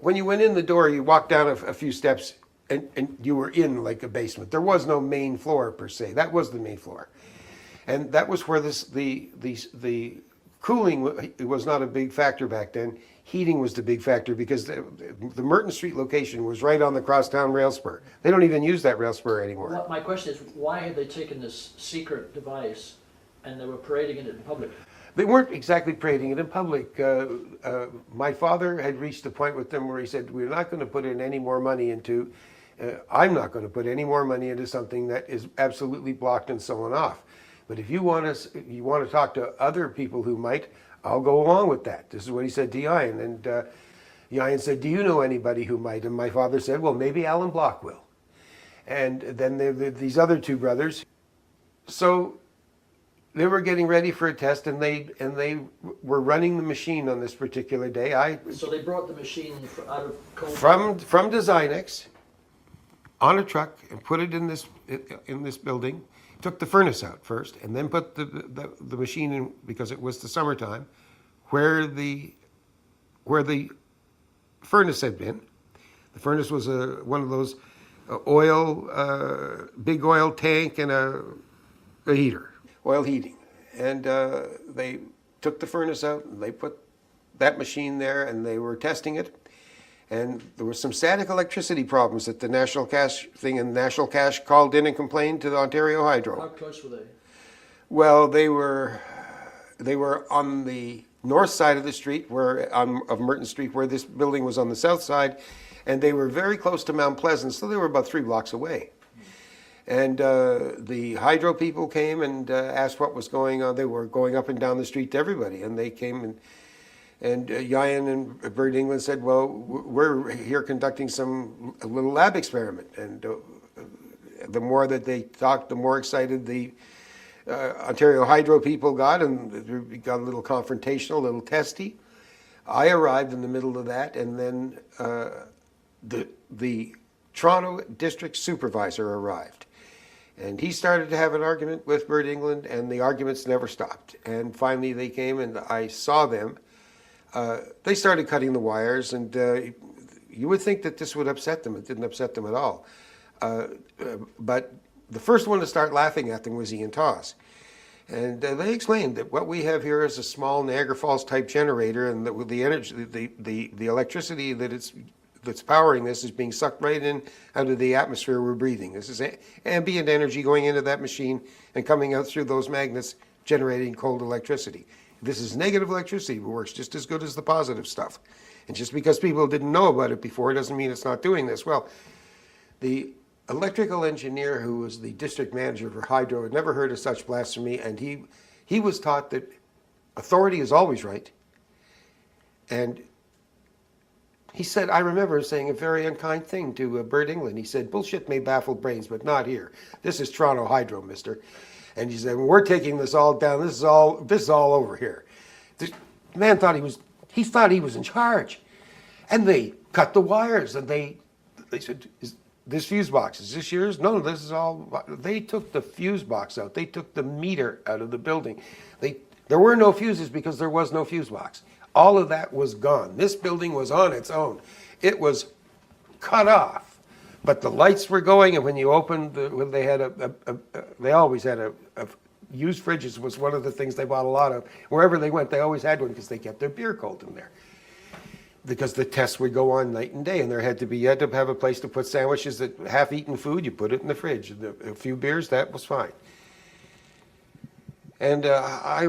when you went in the door, you walked down a few steps and you were in like a basement. There was no main floor per se. That was the main floor. And that was where the cooling was not a big factor back then. Heating was the big factor because the Merton Street location was right on the crosstown rail spur. They don't even use that rail spur anymore. My question is, why had they taken this secret device and they were parading it in public? They weren't exactly parading it in public. My father had reached a point with them where he said, we're not going to put in any more money into, I'm not going to put any more money into something that is absolutely blocked and sewn off. But if you want to talk to other people who might, I'll go along with that. This is what he said to Iuean. And Iuean said, do you know anybody who might? And my father said, well, maybe Alan Block will. And then there were these other two brothers. So they were getting ready for a test, and they were running the machine on this particular day. So they brought the machine out of cold from Designex on a truck and put it in this building. Took the furnace out first, and then put the machine in, because it was the summertime, where the furnace had been. The furnace was one of those big oil tank and a heater, oil heating. And they took the furnace out, and they put that machine there, and they were testing it. And there were some static electricity problems at the National Cash thing, and National Cash called in and complained to the Ontario Hydro. How close were they? Well, they were on the north side of the street, of Merton Street, where this building was on the south side, and they were very close to Mount Pleasant, so they were about 3 blocks away. And the hydro people came and asked what was going on. They were going up and down the street to everybody, and they came and Iuean and Bird England said, well, we're here conducting a little lab experiment. And the more that they talked, the more excited the Ontario Hydro people got, and it got a little confrontational, a little testy. I arrived in the middle of that, and then the Toronto District Supervisor arrived. And he started to have an argument with Bird England, and the arguments never stopped. And finally they came, and I saw them. They started cutting the wires, and you would think that this would upset them. It didn't upset them at all. But the first one to start laughing at them was Iuean Thomas. And they explained that what we have here is a small Niagara Falls type generator, and that with the energy, the electricity that's powering this is being sucked right in out of the atmosphere we're breathing. This is ambient energy going into that machine and coming out through those magnets, generating cold electricity. This is negative electricity, but works just as good as the positive stuff. And just because people didn't know about it before doesn't mean it's not doing this. Well, the electrical engineer who was the district manager for Hydro had never heard of such blasphemy, and he was taught that authority is always right. And he said, I remember saying a very unkind thing to Bird England. He said, bullshit may baffle brains, but not here. This is Toronto Hydro, mister. And he said, we're taking this all down. This is all over here. The man thought he was in charge. And they cut the wires, and they said, is this fuse box, is this yours? No, this is all. They took the fuse box out. They took the meter out of the building. There were no fuses because there was no fuse box. All of that was gone. This building was on its own. It was cut off. But the lights were going, and when you opened, when they had they always had used fridges was one of the things they bought a lot of. Wherever they went, they always had one because they kept their beer cold in there. Because the tests would go on night and day, and you had to have a place to put sandwiches, that half-eaten food, you put it in the fridge. A few beers, that was fine. And I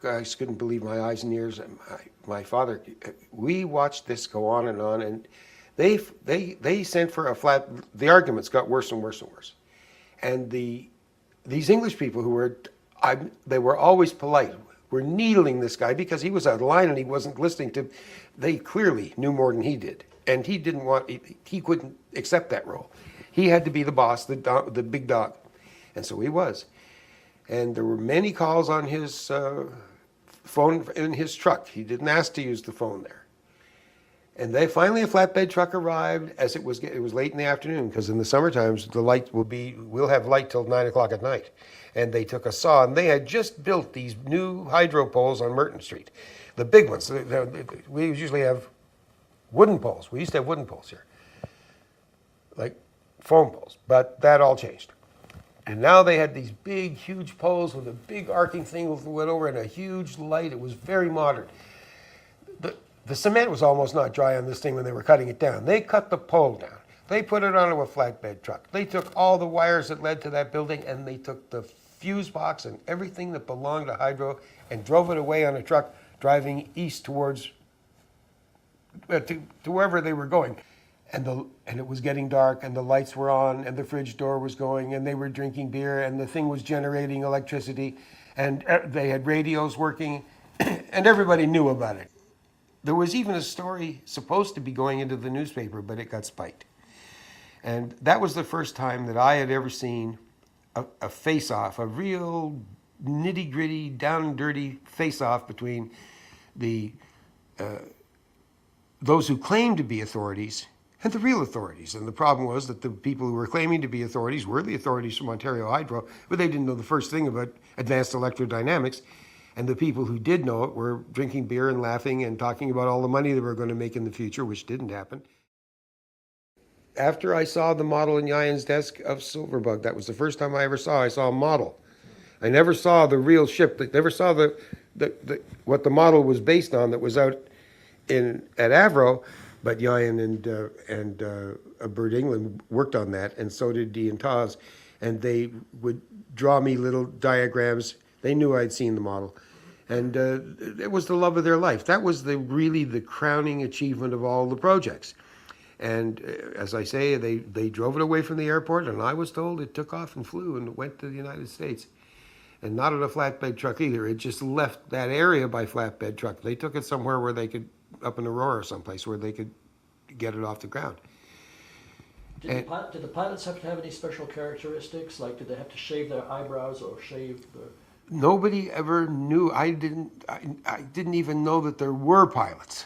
just couldn't believe my eyes and ears. My father, we watched this go on, and they sent for a flat. The arguments got worse and worse and worse, and these English people they were always polite, were needling this guy because he was out of line and he wasn't listening to. They clearly knew more than he did, and he couldn't accept that role. He had to be the boss, the big dog, and so he was. And there were many calls on his phone in his truck. He didn't ask to use the phone there. And they finally, a flatbed truck arrived as it was late in the afternoon, because in the summer times, we'll have light till 9 o'clock at night. And they took a saw, and they had just built these new hydro poles on Merton Street. The big ones. We usually have wooden poles. We used to have wooden poles here, like foam poles, but that all changed. And now they had these big, huge poles with a big arcing thing that went over and a huge light. It was very modern. The cement was almost not dry on this thing when they were cutting it down. They cut the pole down. They put it onto a flatbed truck. They took all the wires that led to that building, and they took the fuse box and everything that belonged to hydro and drove it away on a truck driving east towards to wherever they were going. And it was getting dark, and the lights were on, and the fridge door was going, and they were drinking beer, and the thing was generating electricity, and they had radios working, and everybody knew about it. There was even a story supposed to be going into the newspaper, but it got spiked. And that was the first time that I had ever seen a face-off, a real nitty-gritty, down and dirty face-off between those who claimed to be authorities and the real authorities. And the problem was that the people who were claiming to be authorities were the authorities from Ontario Hydro, but they didn't know the first thing about advanced electrodynamics. And the people who did know it were drinking beer and laughing and talking about all the money they were going to make in the future, which didn't happen. After I saw the model in Iuean's desk of Silverbug, that was the first time I saw a model. I never saw the real ship. I never saw what the model was based on that was out at AVRO, but Iuean and Bert England worked on that, and so did Iuean Thomas, and they would draw me little diagrams. They knew I'd seen the model, and it was the love of their life. That was really the crowning achievement of all the projects. And as I say, they drove it away from the airport, and I was told it took off and flew and went to the United States. And not in a flatbed truck either. It just left that area by flatbed truck. They took it somewhere where they could, up in Aurora or someplace, where they could get it off the ground. Did the pilots have to have any special characteristics? Like, did they have to shave their eyebrows or shave the... Nobody ever knew. I didn't even know that there were pilots,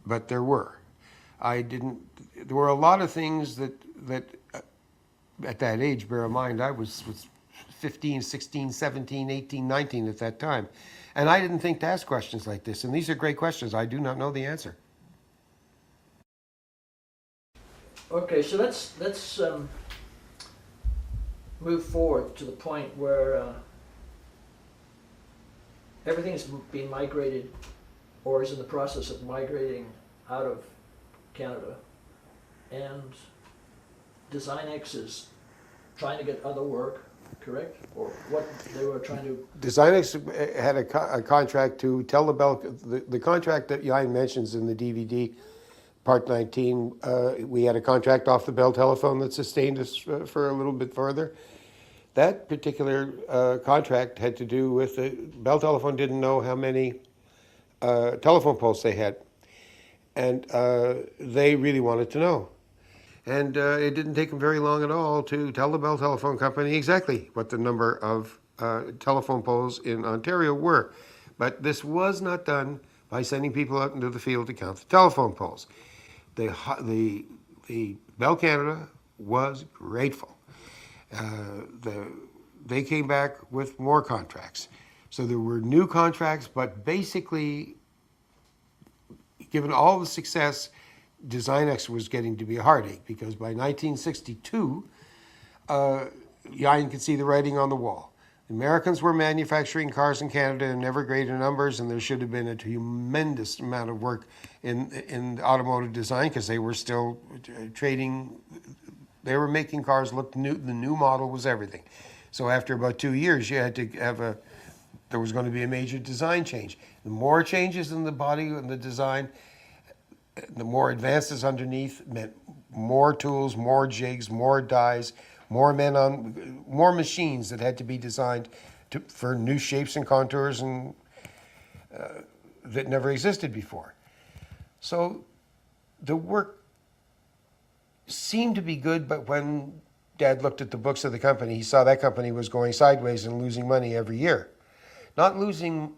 but there were. There were a lot of things that at that age, bear in mind, I was 15, 16, 17, 18, 19 at that time. And I didn't think to ask questions like this. And these are great questions. I do not know the answer. Okay, so let's move forward to the point where everything's been migrated or is in the process of migrating out of Canada, and Designex is trying to get other work, correct? Or what they were trying to... Designex had a contract to tell the contract that Iuean mentions in the DVD, Part 19, we had a contract off the Bell Telephone that sustained us for a little bit further. That particular contract had to do with Bell Telephone didn't know how many telephone poles they had. And they really wanted to know. And it didn't take them very long at all to tell the Bell Telephone Company exactly what the number of telephone poles in Ontario were. But this was not done by sending people out into the field to count the telephone poles. The Bell Canada was grateful. They came back with more contracts. So there were new contracts, but basically, given all the success, Designex was getting to be a heartache, because by 1962, Iuean could see the writing on the wall. The Americans were manufacturing cars in Canada in ever greater numbers, and there should have been a tremendous amount of work in automotive design, because they were still trading. They were making cars look new. The new model was everything. So after about 2 years, you had to have there was going to be a major design change. The more changes in the body and the design, the more advances underneath meant more tools, more jigs, more dies, more machines that had to be designed for new shapes and contours and that never existed before. So the work seemed to be good, but when Dad looked at the books of the company, he saw that company was going sideways and losing money every year. Not losing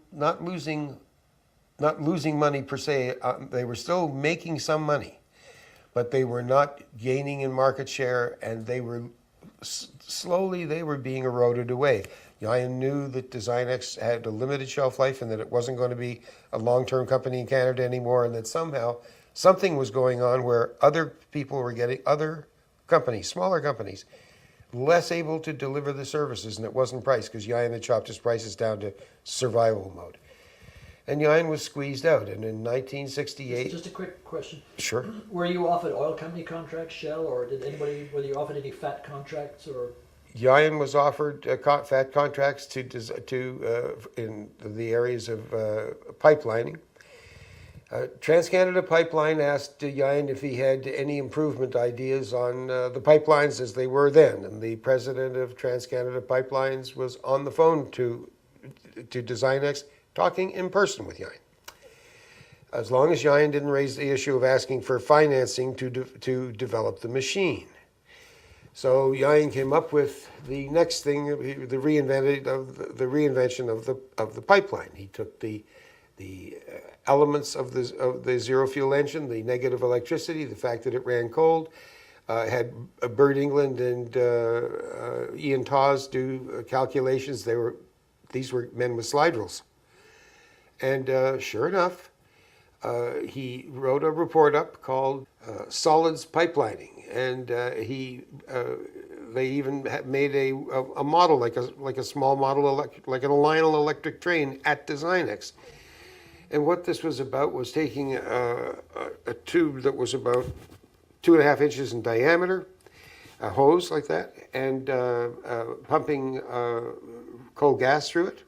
not losing money per se. They were still making some money, but they were not gaining in market share, and they were slowly they were being eroded away. Iuean knew that Designex had a limited shelf life and that it wasn't going to be a long-term company in Canada anymore, and that somehow something was going on where other people were getting, other companies, smaller companies, less able to deliver the services, and it wasn't price because Iuean had chopped his prices down to survival mode. And Iuean was squeezed out, and in 1968... Just a quick question. Sure. Were you offered oil company contracts, Shell, or were you offered any fat contracts, or? Iuean was offered fat contracts in the areas of pipelining. TransCanada Pipeline asked Iuean if he had any improvement ideas on the pipelines as they were then, and the president of TransCanada Pipelines was on the phone to Designex, talking in person with Iuean. As long as Iuean didn't raise the issue of asking for financing to develop the machine. So Iuean came up with the next thing, the reinvention of the pipeline. He took the elements of the zero fuel engine, the negative electricity, the fact that it ran cold, had Bert England and Iuean Thomas do calculations. These were men with slide rules. And sure enough, he wrote a report up called Solids Pipelining, and they even made a model, like a small model, like an Lionel electric train at Designex. And what this was about was taking a tube that was about 2.5 inches in diameter, a hose like that, and pumping coal gas through it,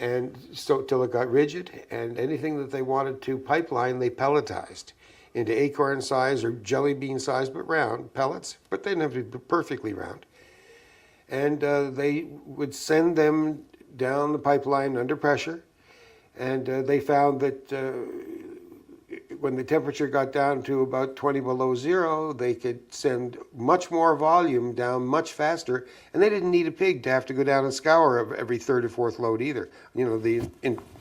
and so till it got rigid, and anything that they wanted to pipeline, they pelletized into acorn size or jelly bean size, but round pellets, but they didn't have to be perfectly round. And they would send them down the pipeline under pressure, and they found that when the temperature got down to about 20 below zero, they could send much more volume down much faster, and they didn't need a pig to have to go down and scour every third or fourth load either, the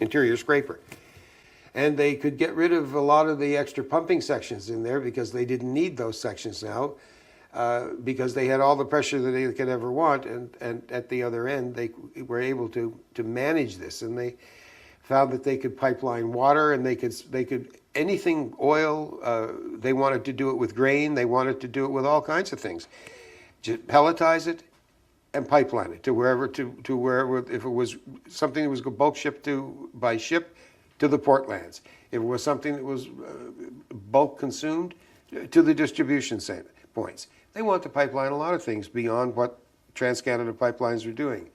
interior scraper. And they could get rid of a lot of the extra pumping sections in there because they didn't need those sections now, because they had all the pressure that they could ever want, and at the other end they were able to manage this, and they found that they could pipeline water, and they could anything oil. They wanted to do it with grain. They wanted to do it with all kinds of things. Just pelletize it and pipeline it to wherever if it was something that was bulk shipped by ship to the port lands. If it was something that was bulk consumed, to the distribution points. They want to pipeline a lot of things beyond what TransCanada Pipelines are doing.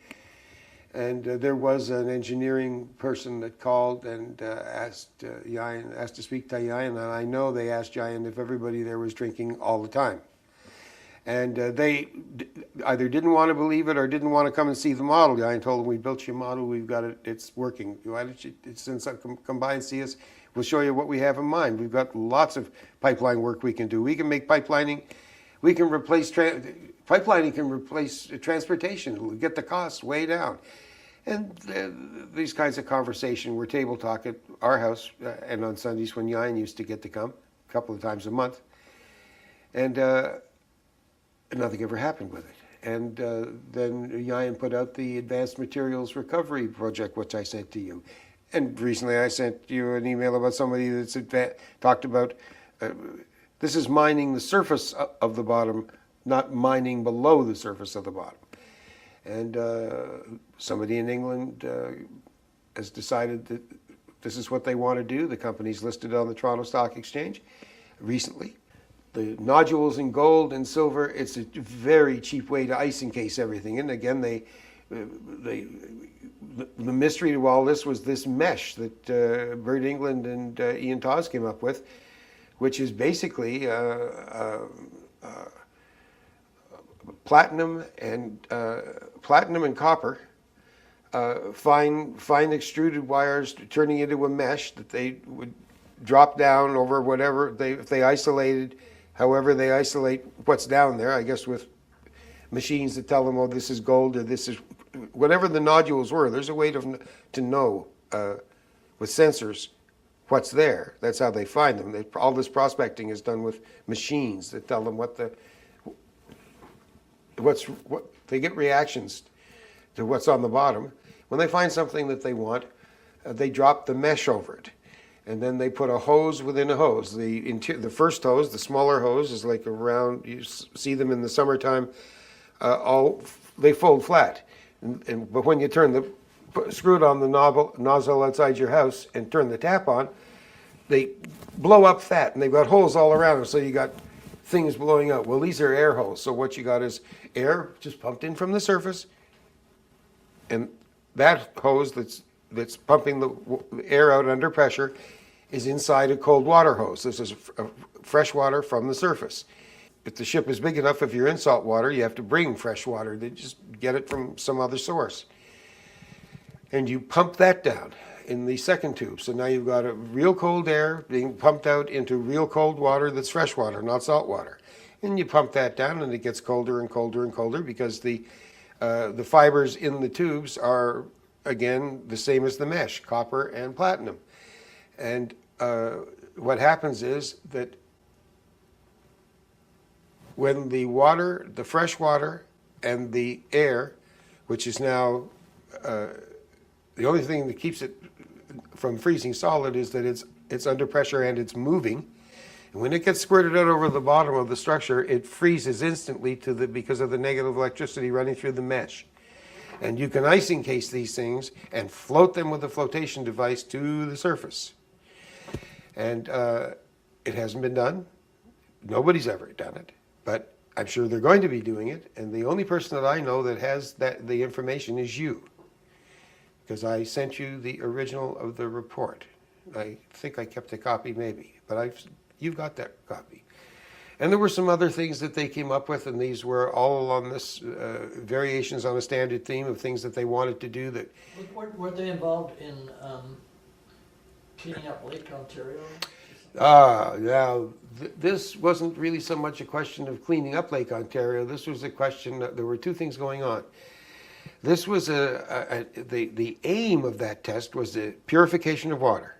And there was an engineering person that called and asked to speak to Iuean, and I know they asked Iuean if everybody there was drinking all the time. And they either didn't want to believe it or didn't want to come and see the model. Iuean told them, "We built your model, we've got it, it's working. Why don't you come by and see us? We'll show you what we have in mind. We've got lots of pipeline work we can do. We can make pipelining, we can replace, pipelining can replace transportation. It'll get the costs way down." And these kinds of conversation were table talk at our house and on Sundays when Iuean used to get to come a couple of times a month. And nothing ever happened with it. And then Iuean put out the Advanced Materials Recovery Project, which I sent to you. And recently I sent you an email about somebody that's talked about, this is mining the surface of the bottom, not mining below the surface of the bottom. And somebody in England has decided that this is what they want to do. The company's listed on the Toronto Stock Exchange recently. The nodules in gold and silver, it's a very cheap way to ice encase everything. And again, the mystery to all this was this mesh that Bert England and Iuean Thomas came up with, which is basically platinum and copper, fine extruded wires turning into a mesh that they would drop down over whatever if they isolated, however they isolate what's down there, I guess with machines that tell them, oh, this is gold or this is whatever the nodules were. There's a way to know with sensors what's there. That's how they find them. All this prospecting is done with machines that tell them what they get reactions to what's on the bottom. When they find something that they want, they drop the mesh over it. And then they put a hose within a hose. The first hose, the smaller hose, is like around, you see them in the summertime, they fold flat. But when you screw it on the nozzle outside your house and turn the tap on, they blow up fat, and they've got holes all around them, so you got things blowing out. Well, these are air holes, so what you got is air just pumped in from the surface, and that hose that's pumping the air out under pressure is inside a cold water hose. This is fresh water from the surface. If the ship is big enough, if you're in salt water, you have to bring fresh water. They just get it from some other source. And you pump that down in the second tube. So now you've got a real cold air being pumped out into real cold water that's fresh water, not salt water. And you pump that down, and it gets colder and colder and colder because the fibers in the tubes are, again, the same as the mesh, copper and platinum. And what happens is that when the water, the fresh water and the air, which is now the only thing that keeps it from freezing solid is that it's under pressure and it's moving. And when it gets squirted out over the bottom of the structure, it freezes instantly because of the negative electricity running through the mesh. And you can ice encase these things and float them with a flotation device to the surface. And it hasn't been done. Nobody's ever done it, but I'm sure they're going to be doing it. And the only person that I know that has the information is you, because I sent you the original of the report. I think I kept a copy, maybe, but you've got that copy. And there were some other things that they came up with, and these were all along this variations on a standard theme of things that they wanted to do. That were they involved in cleaning up Lake Ontario? This wasn't really so much a question of cleaning up Lake Ontario. This was a question that there were two things going on. This was the aim of that test was the purification of water.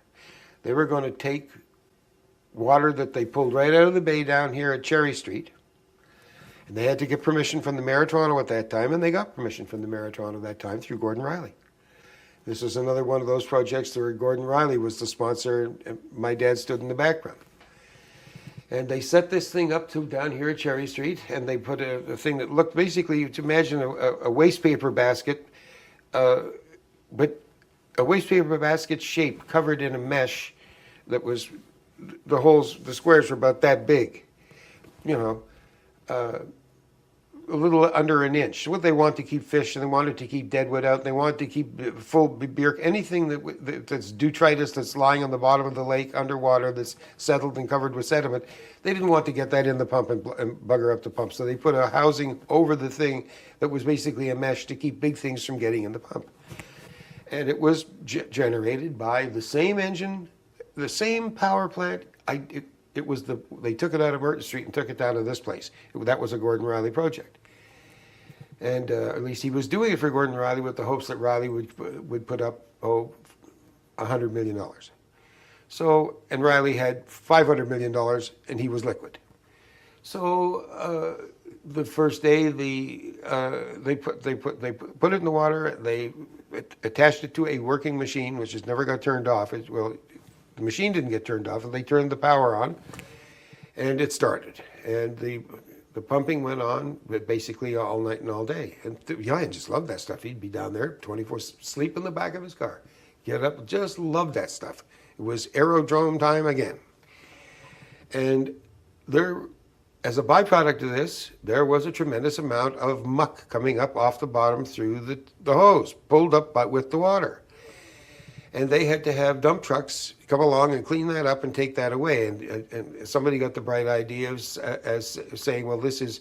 They were going to take water that they pulled right out of the bay down here at Cherry Street, and they had to get permission from the Mayor of Toronto at that time, and they got permission from the Mayor of Toronto at that time through Gordon Riley. This was another one of those projects where Gordon Riley was the sponsor, and my dad stood in the background. And they set this thing up down here at Cherry Street, and they put a thing that looked basically, to imagine a waste paper basket, but a waste paper basket shape covered in a mesh that was, the squares were about that big, a little under an inch. What they want to keep fish, and they wanted to keep deadwood out, and they wanted to keep full beer, anything that's detritus that's lying on the bottom of the lake underwater that's settled and covered with sediment. They didn't want to get that in the pump and bugger up the pump, so they put a housing over the thing that was basically a mesh to keep big things from getting in the pump. And it was generated by the same engine, the same power plant. They took it out of Merton Street and took it down to this place. That was a Gordon Riley project. And at least he was doing it for Gordon Riley with the hopes that Riley would put up, $100 million. So, and Riley had $500 million, and he was liquid. So the first day, they put it in the water. They attached it to a working machine, which just never got turned off. The machine didn't get turned off, and they turned the power on, and it started. And the pumping went on basically all night and all day. And Iuean just loved that stuff. He'd be down there 24, sleep in the back of his car, get up, just loved that stuff. It was aerodrome time again. And there, as a byproduct of this, there was a tremendous amount of muck coming up off the bottom through the hose, pulled up with the water. And they had to have dump trucks come along and clean that up and take that away. And somebody got the bright idea as saying, well, this is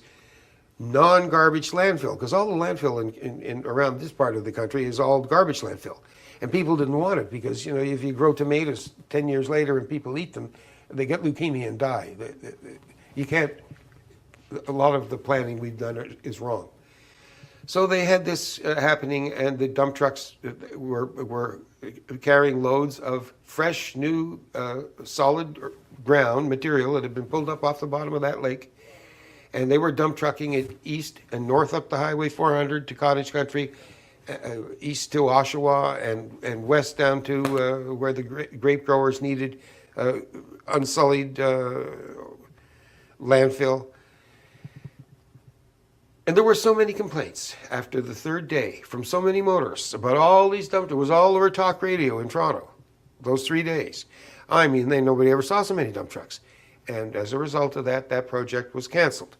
non-garbage landfill, because all the landfill in around this part of the country is all garbage landfill. And people didn't want it because, if you grow tomatoes 10 years later and people eat them, they get leukemia and die. You can't, a lot of the planning we've done is wrong. So they had this happening, and the dump trucks were carrying loads of fresh, new, solid ground material that had been pulled up off the bottom of that lake. And they were dump trucking it east and north up the Highway 400 to Cottage Country, east to Oshawa, and west down to where the grape growers needed unsullied landfill. And there were so many complaints after the third day from so many motorists about all these dump. It was all over talk radio in Toronto, those 3 days. I mean, nobody ever saw so many dump trucks. And as a result of that, that project was canceled.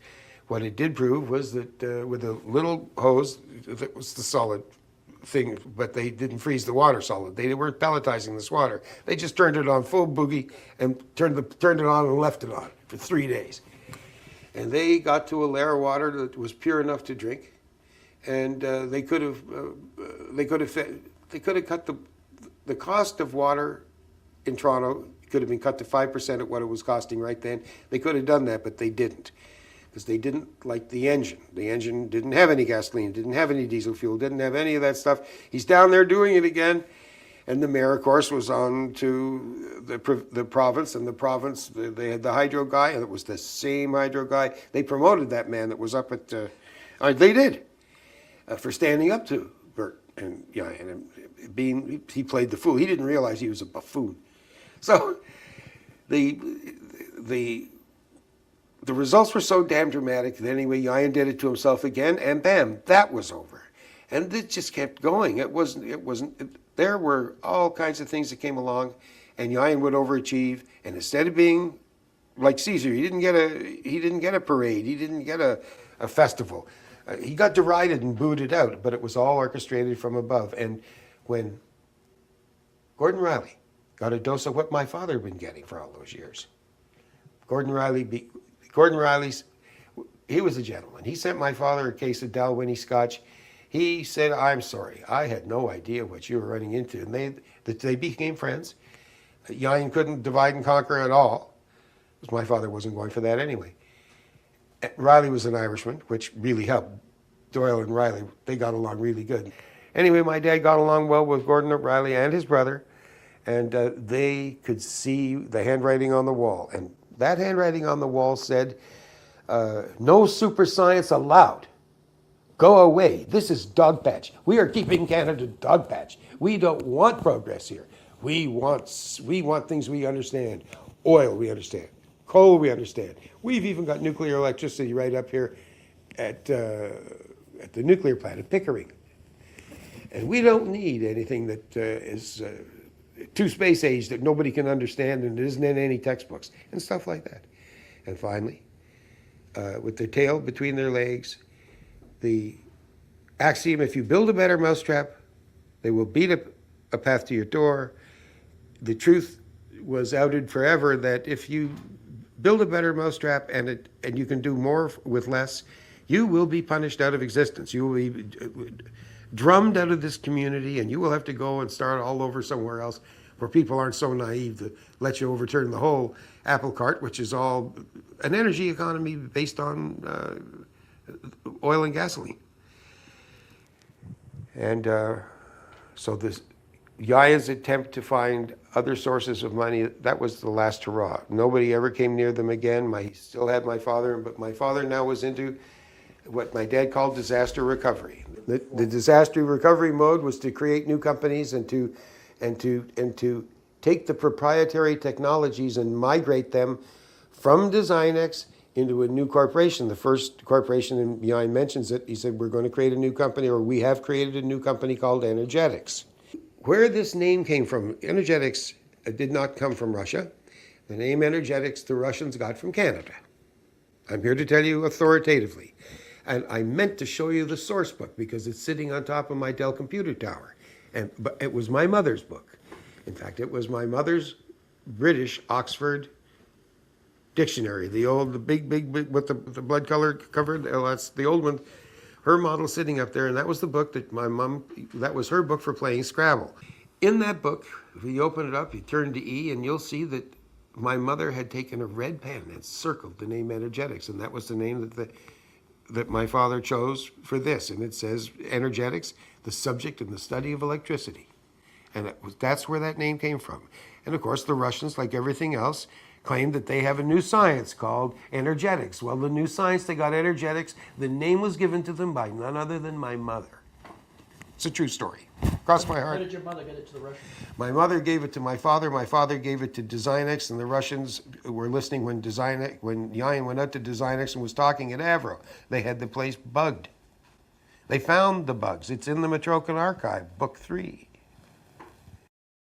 What it did prove was that with a little hose, that was the solid thing, but they didn't freeze the water solid. They weren't pelletizing this water. They just turned it on full boogie and turned it on and left it on for 3 days. And they got to a layer of water that was pure enough to drink, and they could have cut the cost of water in Toronto could have been cut to 5% of what it was costing right then. They could have done that, but they didn't, because they didn't like the engine. The engine didn't have any gasoline, didn't have any diesel fuel, didn't have any of that stuff. He's down there doing it again. And the mayor, of course, was on to the province, and the province, they had the hydro guy, and it was the same hydro guy. They promoted that man that was up at, they did, for standing up to Bert. And yeah, and he played the fool. He didn't realize he was a buffoon. So the results were so damn dramatic that anyway, Iuean did it to himself again, and bam, that was over. And it just kept going. There were all kinds of things that came along, and Iuean would overachieve. And instead of being like Caesar, he didn't get a parade, he didn't get a festival. He got derided and booted out, but it was all orchestrated from above. And when Gordon Riley got a dose of what my father had been getting for all those years, Gordon Riley's, he was a gentleman. He sent my father a case of Dalwhinnie Scotch. He said, "I'm sorry, I had no idea what you were running into." And they became friends. Iuean couldn't divide and conquer at all, because my father wasn't going for that anyway. Riley was an Irishman, which really helped. Doyle and Riley, they got along really good. Anyway, my dad got along well with Gordon Riley and his brother, and they could see the handwriting on the wall. And that handwriting on the wall said, "No super science allowed. Go away. This is dog patch. We are keeping Canada dog patch. We don't want progress here. We want things we understand. Oil we understand. Coal we understand. We've even got nuclear electricity right up here at the nuclear plant at Pickering. And we don't need anything that is too space age that nobody can understand and isn't in any textbooks," and stuff like that. And finally, with their tail between their legs, the axiom, if you build a better mousetrap, they will beat a path to your door. The truth was outed forever that if you build a better mousetrap and you can do more with less, you will be punished out of existence. You will be drummed out of this community, and you will have to go and start all over somewhere else where people aren't so naive to let you overturn the whole apple cart, which is all an energy economy based on oil and gasoline. And so this Iuean's attempt to find other sources of money, that was the last hurrah. Nobody ever came near them again. He still had my father, but my father now was into what my dad called disaster recovery. The disaster recovery mode was to create new companies and to take the proprietary technologies and migrate them from Designex into a new corporation. The first corporation, and Iuean mentions it, he said, "We're going to create a new company," or "We have created a new company called Energetics." Where this name came from, Energetics did not come from Russia. The name Energetics the Russians got from Canada. I'm here to tell you authoritatively. And I meant to show you the source book because it's sitting on top of my Dell computer tower. But it was my mother's book. In fact, it was my mother's British Oxford dictionary, the big with the blood color covered. That's the old one. Her model sitting up there, and that was the book that that was her book for playing Scrabble. In that book, if you open it up, you turn to E, and you'll see that my mother had taken a red pen and circled the name Energetics, and that was the name that that my father chose for this, and it says energetics, the subject and the study of electricity. And that's where that name came from. And of course, the Russians, like everything else, claimed that they have a new science called energetics. Well, the new science, they got energetics. The name was given to them by none other than my mother. It's a true story. Cross my How heart. did your mother get it to the Russians? My mother gave it to my father gave it to Designex, and the Russians were listening when Iuean went out to Designex and was talking at AVRO. They had the place bugged. They found the bugs. It's in the Metrokin Archive, Book 3.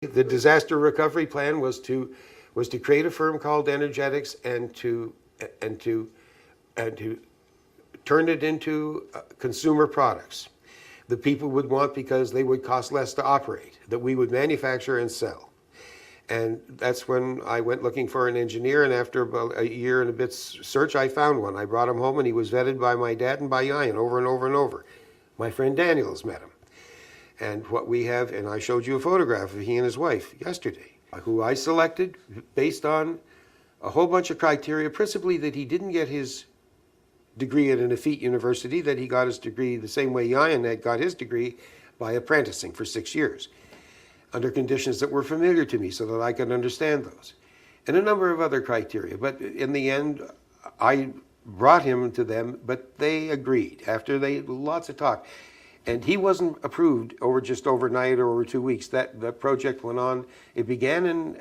The disaster recovery plan was to create a firm called Energetics and to turn it into consumer products that people would want because they would cost less to operate, that we would manufacture and sell. And that's when I went looking for an engineer, and after about a year and a bit's search, I found one. I brought him home, and he was vetted by my dad and by Iuean over and over and over. My friend Daniel's met him. And what we have, and I showed you a photograph of he and his wife yesterday, who I selected based on a whole bunch of criteria, principally that he didn't get his degree at an effete university, that he got his degree the same way Iuean had got his degree, by apprenticing for 6 years, under conditions that were familiar to me so that I could understand those. And a number of other criteria. But in the end, I brought him to them, but they agreed after lots of talk. And he wasn't approved just overnight or over 2 weeks. That project went on. It began in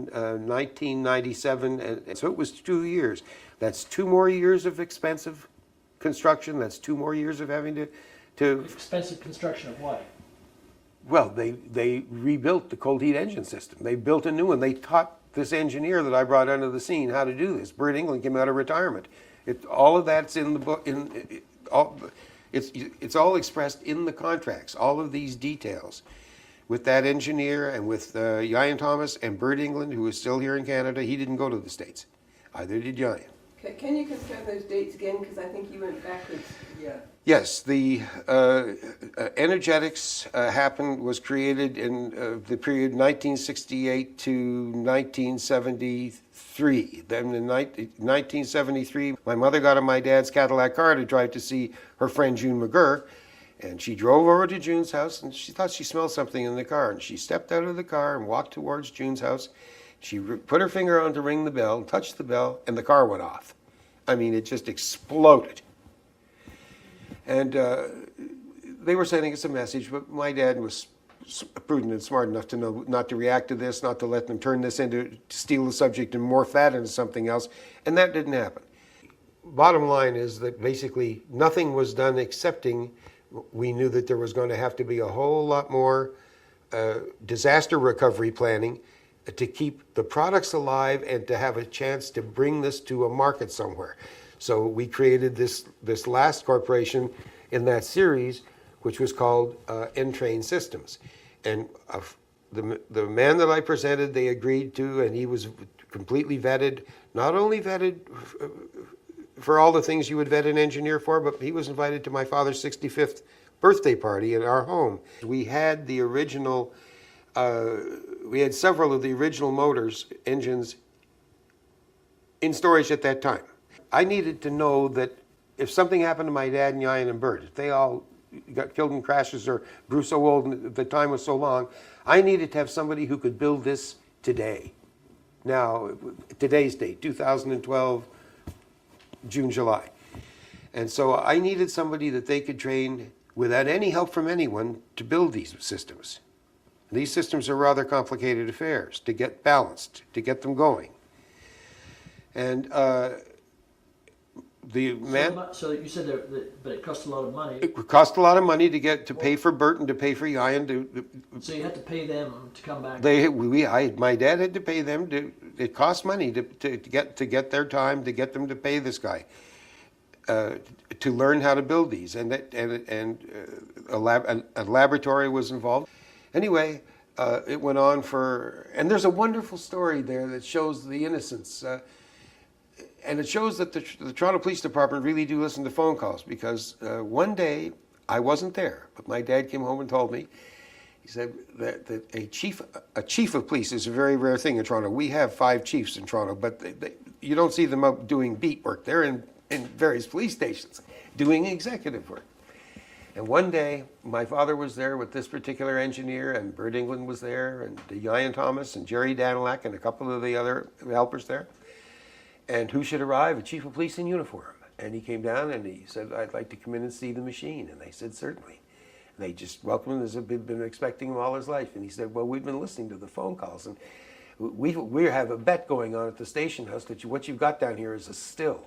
1997, and so it was 2 years. That's 2 more years of expensive construction. That's 2 more years of having to Expensive construction of what? well, they rebuilt the cold heat engine system. They built a new one. They taught this engineer that I brought onto the scene how to do this. Bert England came out of retirement. All of that's in the book. It's all expressed in the contracts. All of these details, with that engineer and with Iuean Thomas and Bert England, who is still here in Canada. He didn't go to the States. Either did Iuean. Okay, can you confirm those dates again? Because I think you went backwards. Yeah. Yes, the energetics was created in the period 1968 to 1973. Then in 1973, my mother got in my dad's Cadillac car to drive to see her friend June McGurr, and she drove over to June's house, and she thought she smelled something in the car, and she stepped out of the car and walked towards June's house. She put her finger on to ring the bell, touched the bell, and the car went off. I mean, it just exploded. And they were sending us a message, but my dad was prudent and smart enough to know not to react to this, not to let them turn this to steal the subject and morph that into something else, and that didn't happen. Bottom line is that basically nothing was done excepting we knew that there was going to have to be a whole lot more disaster recovery planning to keep the products alive and to have a chance to bring this to a market somewhere. So we created this last corporation in that series, which was called Entrain Systems. And the man that I presented, they agreed to, and he was completely vetted, not only vetted for all the things you would vet an engineer for, but he was invited to my father's 65th birthday party in our home. We had the original, we had several of the original engines in storage at that time. I needed to know that if something happened to my dad and Iuean and Bert, if they all got killed in crashes or grew so old and the time was so long, I needed to have somebody who could build this today. Now, today's date, 2012, June, July. And so I needed somebody that they could train without any help from anyone to build these systems. These systems are rather complicated affairs to get balanced, to get them going. And So you said that, but it cost a lot of money. it cost a lot of money to pay for Bert and to pay for Iuean. So you had to pay them to come back. My dad had to pay them. It cost money to get their time, to get them to pay this guy to learn how to build these, and a laboratory was involved. Anyway, it went on and there's a wonderful story there that shows the innocence. And it shows that the Toronto Police Department really do listen to phone calls, because one day, I wasn't there, but my dad came home and told me, he said that a chief of police is a very rare thing in Toronto. We have 5 chiefs in Toronto, but you don't see them out doing beat work. They're in in various police stations doing executive work. And one day, my father was there with this particular engineer, and Bert England was there, and Iuean Thomas, and Jerry Danilak, and a couple of the other helpers there. And who should arrive? A chief of police in uniform. And he came down and he said, I'd like to come in and see the machine. And they said, certainly. And they just welcomed him as if they'd been expecting him all his life. And he said, well, we've been listening to the phone calls, and we have a bet going on at the station house that what you've got down here is a still.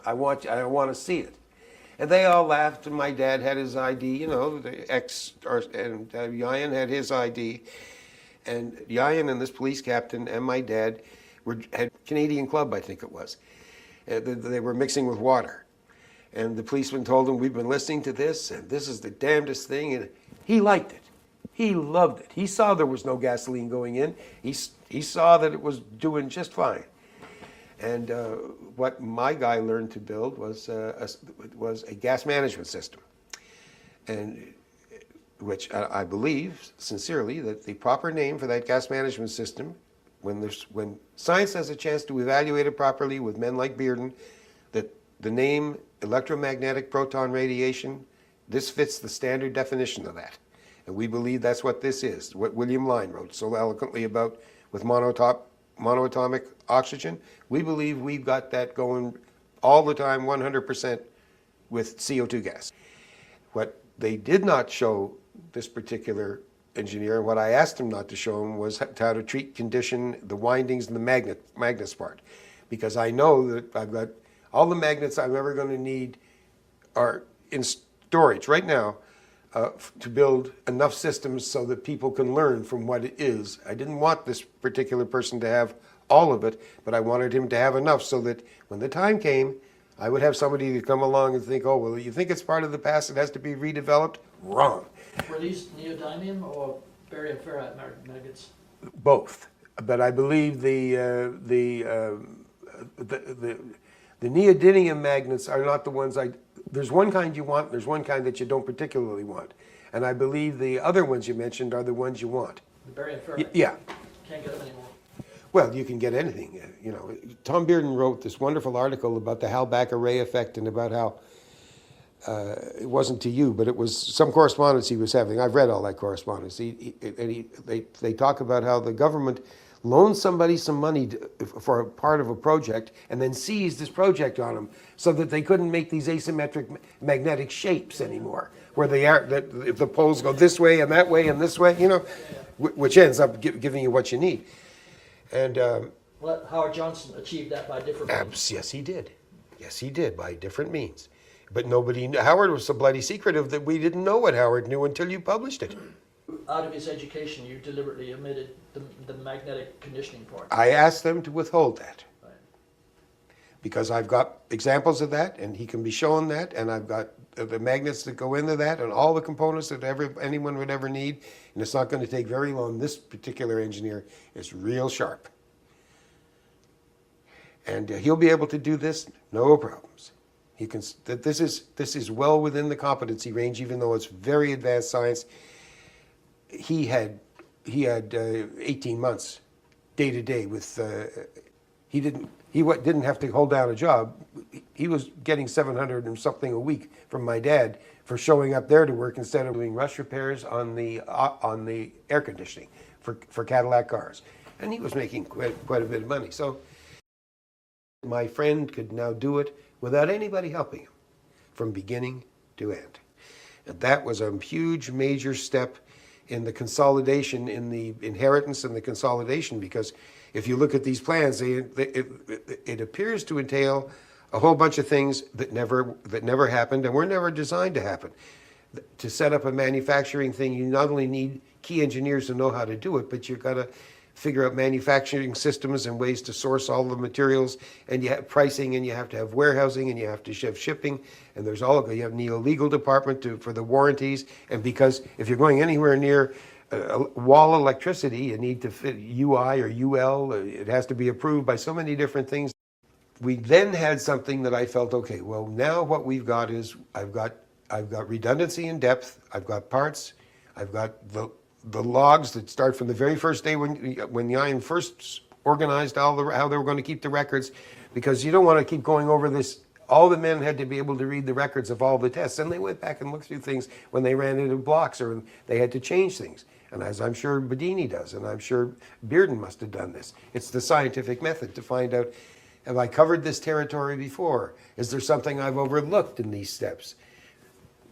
I want to see it. And they all laughed, and my dad had his ID, you know, and Iuean had his ID. And Iuean and this police captain and my dad had Canadian Club, I think it was. They were mixing with water. And the policeman told him, we've been listening to this, and this is the damnedest thing. And he liked it. He loved it. He saw there was no gasoline going in. He saw that it was doing just fine. And what my guy learned to build was a gas management system, and which I believe sincerely that the proper name for that gas management system, when science has a chance to evaluate it properly with men like Bearden, that the name electromagnetic proton radiation, this fits the standard definition of that. And we believe that's what this is, what William Line wrote so eloquently about with monoatomic oxygen. We believe we've got that going all the time, 100% with CO2 gas. What they did not show this particular engineer, what I asked him not to show him, was how to condition the windings and the magnets part. Because I know that I've got all the magnets I'm ever going to need are in storage right now to build enough systems so that people can learn from what it is. I didn't want this particular person to have all of it, but I wanted him to have enough so that when the time came, I would have somebody to come along and think, oh, well, you think it's part of the past, it has to be redeveloped? Wrong. Were these neodymium or barium ferrite magnets? Both. But I believe the neodymium magnets are not the ones there's one kind you want, there's one kind that you don't particularly want. And I believe the other ones you mentioned are the ones you want. The barium ferrite? Yeah. Can't get them anymore. Well, you can get anything. You know, Tom Bearden wrote this wonderful article about the Halbach array effect and about how it wasn't to you, but it was some correspondence he was having. I've read all that correspondence. They talk about how the government loaned somebody some money for a part of a project and then seized this project on them so that they couldn't make these asymmetric magnetic shapes anymore, where they are, that if the poles go this way and this way, you know, which ends up giving you what you need. And well, Howard Johnson achieved that by different means. yes, he did. Yes, he did, by different means. But nobody knew. Howard was so bloody secretive that we didn't know what Howard knew until you published it. Out of his education, you deliberately omitted the magnetic conditioning part. I asked them to withhold that. Right. Because I've got examples of that, and he can be shown that, and I've got the magnets that go into that, and all the components that anyone would ever need, and it's not going to take very long. This particular engineer is real sharp. And he'll be able to do this, no problems. He can. This is well within the competency range, even though it's very advanced science. He had 18 months, day to day with. He didn't have to hold down a job. He was getting 700 and something a week from my dad for showing up there to work instead of doing rush repairs on the air conditioning for Cadillac cars, and he was making quite a bit of money. So my friend could now do it without anybody helping him, from beginning to end, and that was a huge, major step in the consolidation, in the inheritance and the consolidation, because if you look at these plans, it appears to entail a whole bunch of things that never happened and were never designed to happen. To set up a manufacturing thing, you not only need key engineers to know how to do it, but you've got to figure out manufacturing systems and ways to source all the materials, and you have pricing, and you have to have warehousing, and you have to have shipping, and you need a legal department for the warranties, and because if you're going anywhere near wall electricity, you need to fit UI or UL, it has to be approved by so many different things. We then had something that I felt, okay, well, now what we've got is I've got redundancy in depth, I've got parts, I've got the logs that start from the very first day when Iuean first organized how they were going to keep the records, because you don't want to keep going over this All the men had to be able to read the records of all the tests, and they went back and looked through things when they ran into blocks or they had to change things. And as I'm sure Bedini does, and I'm sure Bearden must have done this, it's the scientific method to find out, have I covered this territory before? Is there something I've overlooked in these steps?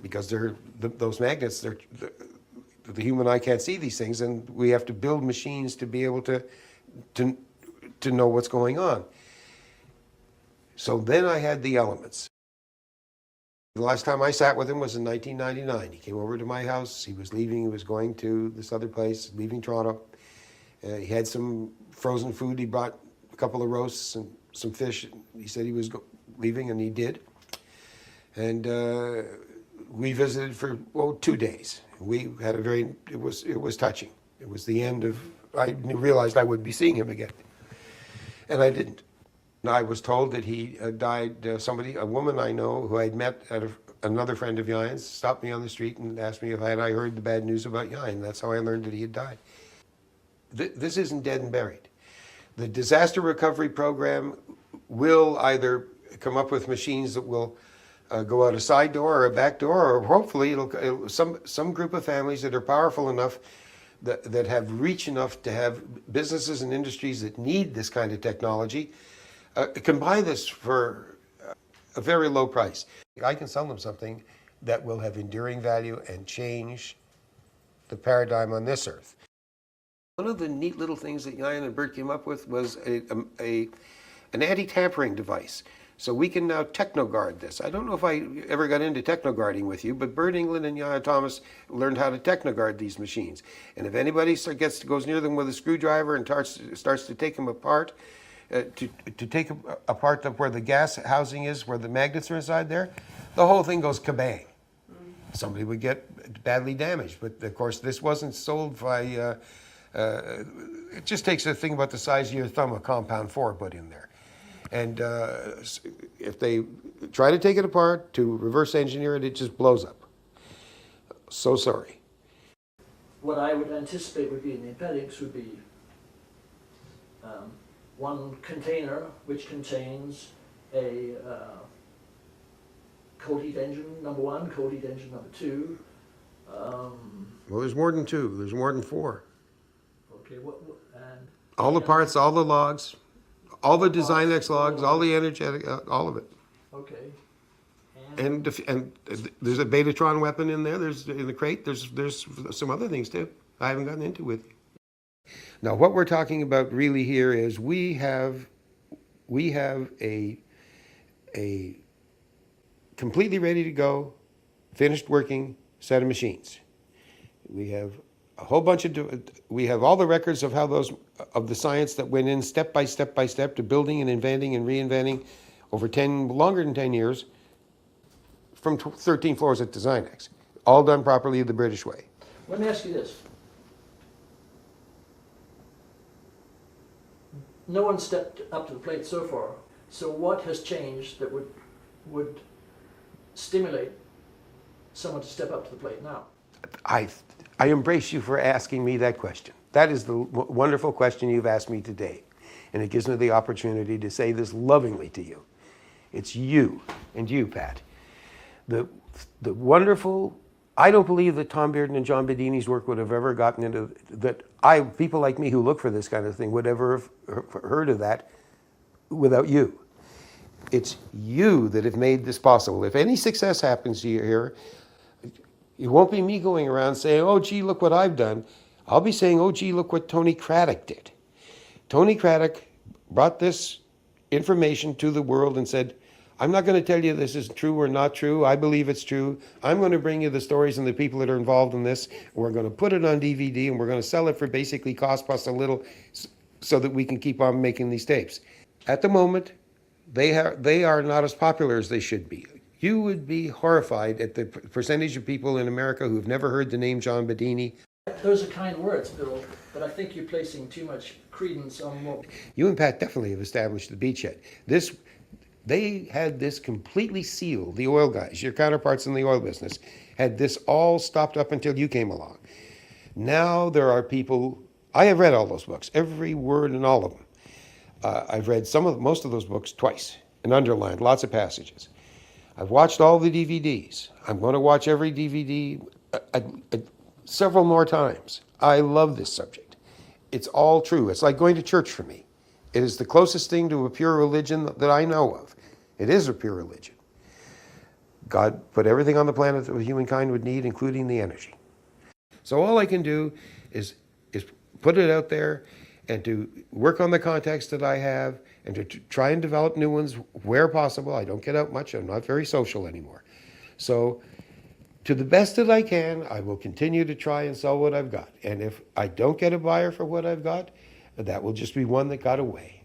Because those magnets, the human eye can't see these things, and we have to build machines to be able to know what's going on. So then I had the elements. The last time I sat with him was in 1999. He came over to my house. He was leaving. He was going to this other place, leaving Toronto. He had some frozen food. He brought a couple of roasts and some fish. He said he was leaving, and he did. And we visited for 2 days. We had it was touching. It was the end of, I realized I would be seeing him again. And I didn't. I was told that he died, a woman I know who I'd met at another friend of Iuean's, stopped me on the street and asked me if I heard the bad news about Iuean. That's how I learned that he had died. This isn't dead and buried. The disaster recovery program will either come up with machines that will go out a side door or a back door, or hopefully some group of families that are powerful enough that have reach enough to have businesses and industries that need this kind of technology can buy this for a very low price. I can sell them something that will have enduring value and change the paradigm on this earth. One of the neat little things that Iuean and Bert came up with was an anti-tampering device. So we can now techno-guard this. I don't know if I ever got into techno-guarding with you, but Bert England and Iuean Thomas learned how to techno-guard these machines. And if anybody goes near them with a screwdriver and starts to take them apart, to take apart where the gas housing is, where the magnets are inside there, the whole thing goes kabang. Somebody would get badly damaged. But of course, this wasn't sold by, it just takes a thing about the size of your thumb, a compound 4 put in there. And if they try to take it apart, to reverse engineer it, it just blows up. So sorry. What I would anticipate would be in the embeddings would be one container which contains a cold heat engine number 1, cold heat engine number 2. Well, there's more than 2. There's more than 4. Okay, and all the parts, all the logs, all the Designex logs, all the energetic, all of it. Okay. And there's a Betatron weapon in there. There's in the crate. There's some other things too. I haven't gotten into with you. Now, what we're talking about really here is we have a completely ready to go, finished working set of machines. We have a whole bunch we have all the records of of the science that went in step by step by step to building and inventing and reinventing over longer than 10 years from 13 floors at Designex. All done properly the British way. Let me ask you this. No one stepped up to the plate so far. So what has changed that would stimulate someone to step up to the plate now? I embrace you for asking me that question. That is the wonderful question you've asked me today. And it gives me the opportunity to say this lovingly to you. It's you, and you, Pat. The wonderful, I don't believe that Tom Bearden and John Bedini's work would have ever gotten into, people like me who look for this kind of thing would ever have heard of that without you. It's you that have made this possible. If any success happens here, it won't be me going around saying, oh, gee, look what I've done. I'll be saying, oh, gee, look what Tony Craddock did. Tony Craddock brought this information to the world and said, I'm not going to tell you this is true or not true. I believe it's true. I'm going to bring you the stories and the people that are involved in this. We're going to put it on DVD and we're going to sell it for basically cost plus a little so that we can keep on making these tapes. At the moment, they are not as popular as they should be. You would be horrified at the percentage of people in America who've never heard the name John Bedini. Those are kind words, Bill, but I think you're placing too much credence on what... You and Pat definitely have established the beachhead. They had this completely sealed, the oil guys, your counterparts in the oil business, had this all stopped up until you came along. Now there are people, I have read all those books, every word in all of them. I've read most of those books twice. and underlined lots of passages. I've watched all the DVDs. I'm going to watch every DVD several more times. I love this subject. It's all true. It's like going to church for me. It is the closest thing to a pure religion that I know of. It is a pure religion. God put everything on the planet that humankind would need, including the energy. So all I can do is put it out there and to work on the contacts that I have and to try and develop new ones where possible. I don't get out much. I'm not very social anymore. So to the best that I can, I will continue to try and sell what I've got. And if I don't get a buyer for what I've got, that will just be one that got away.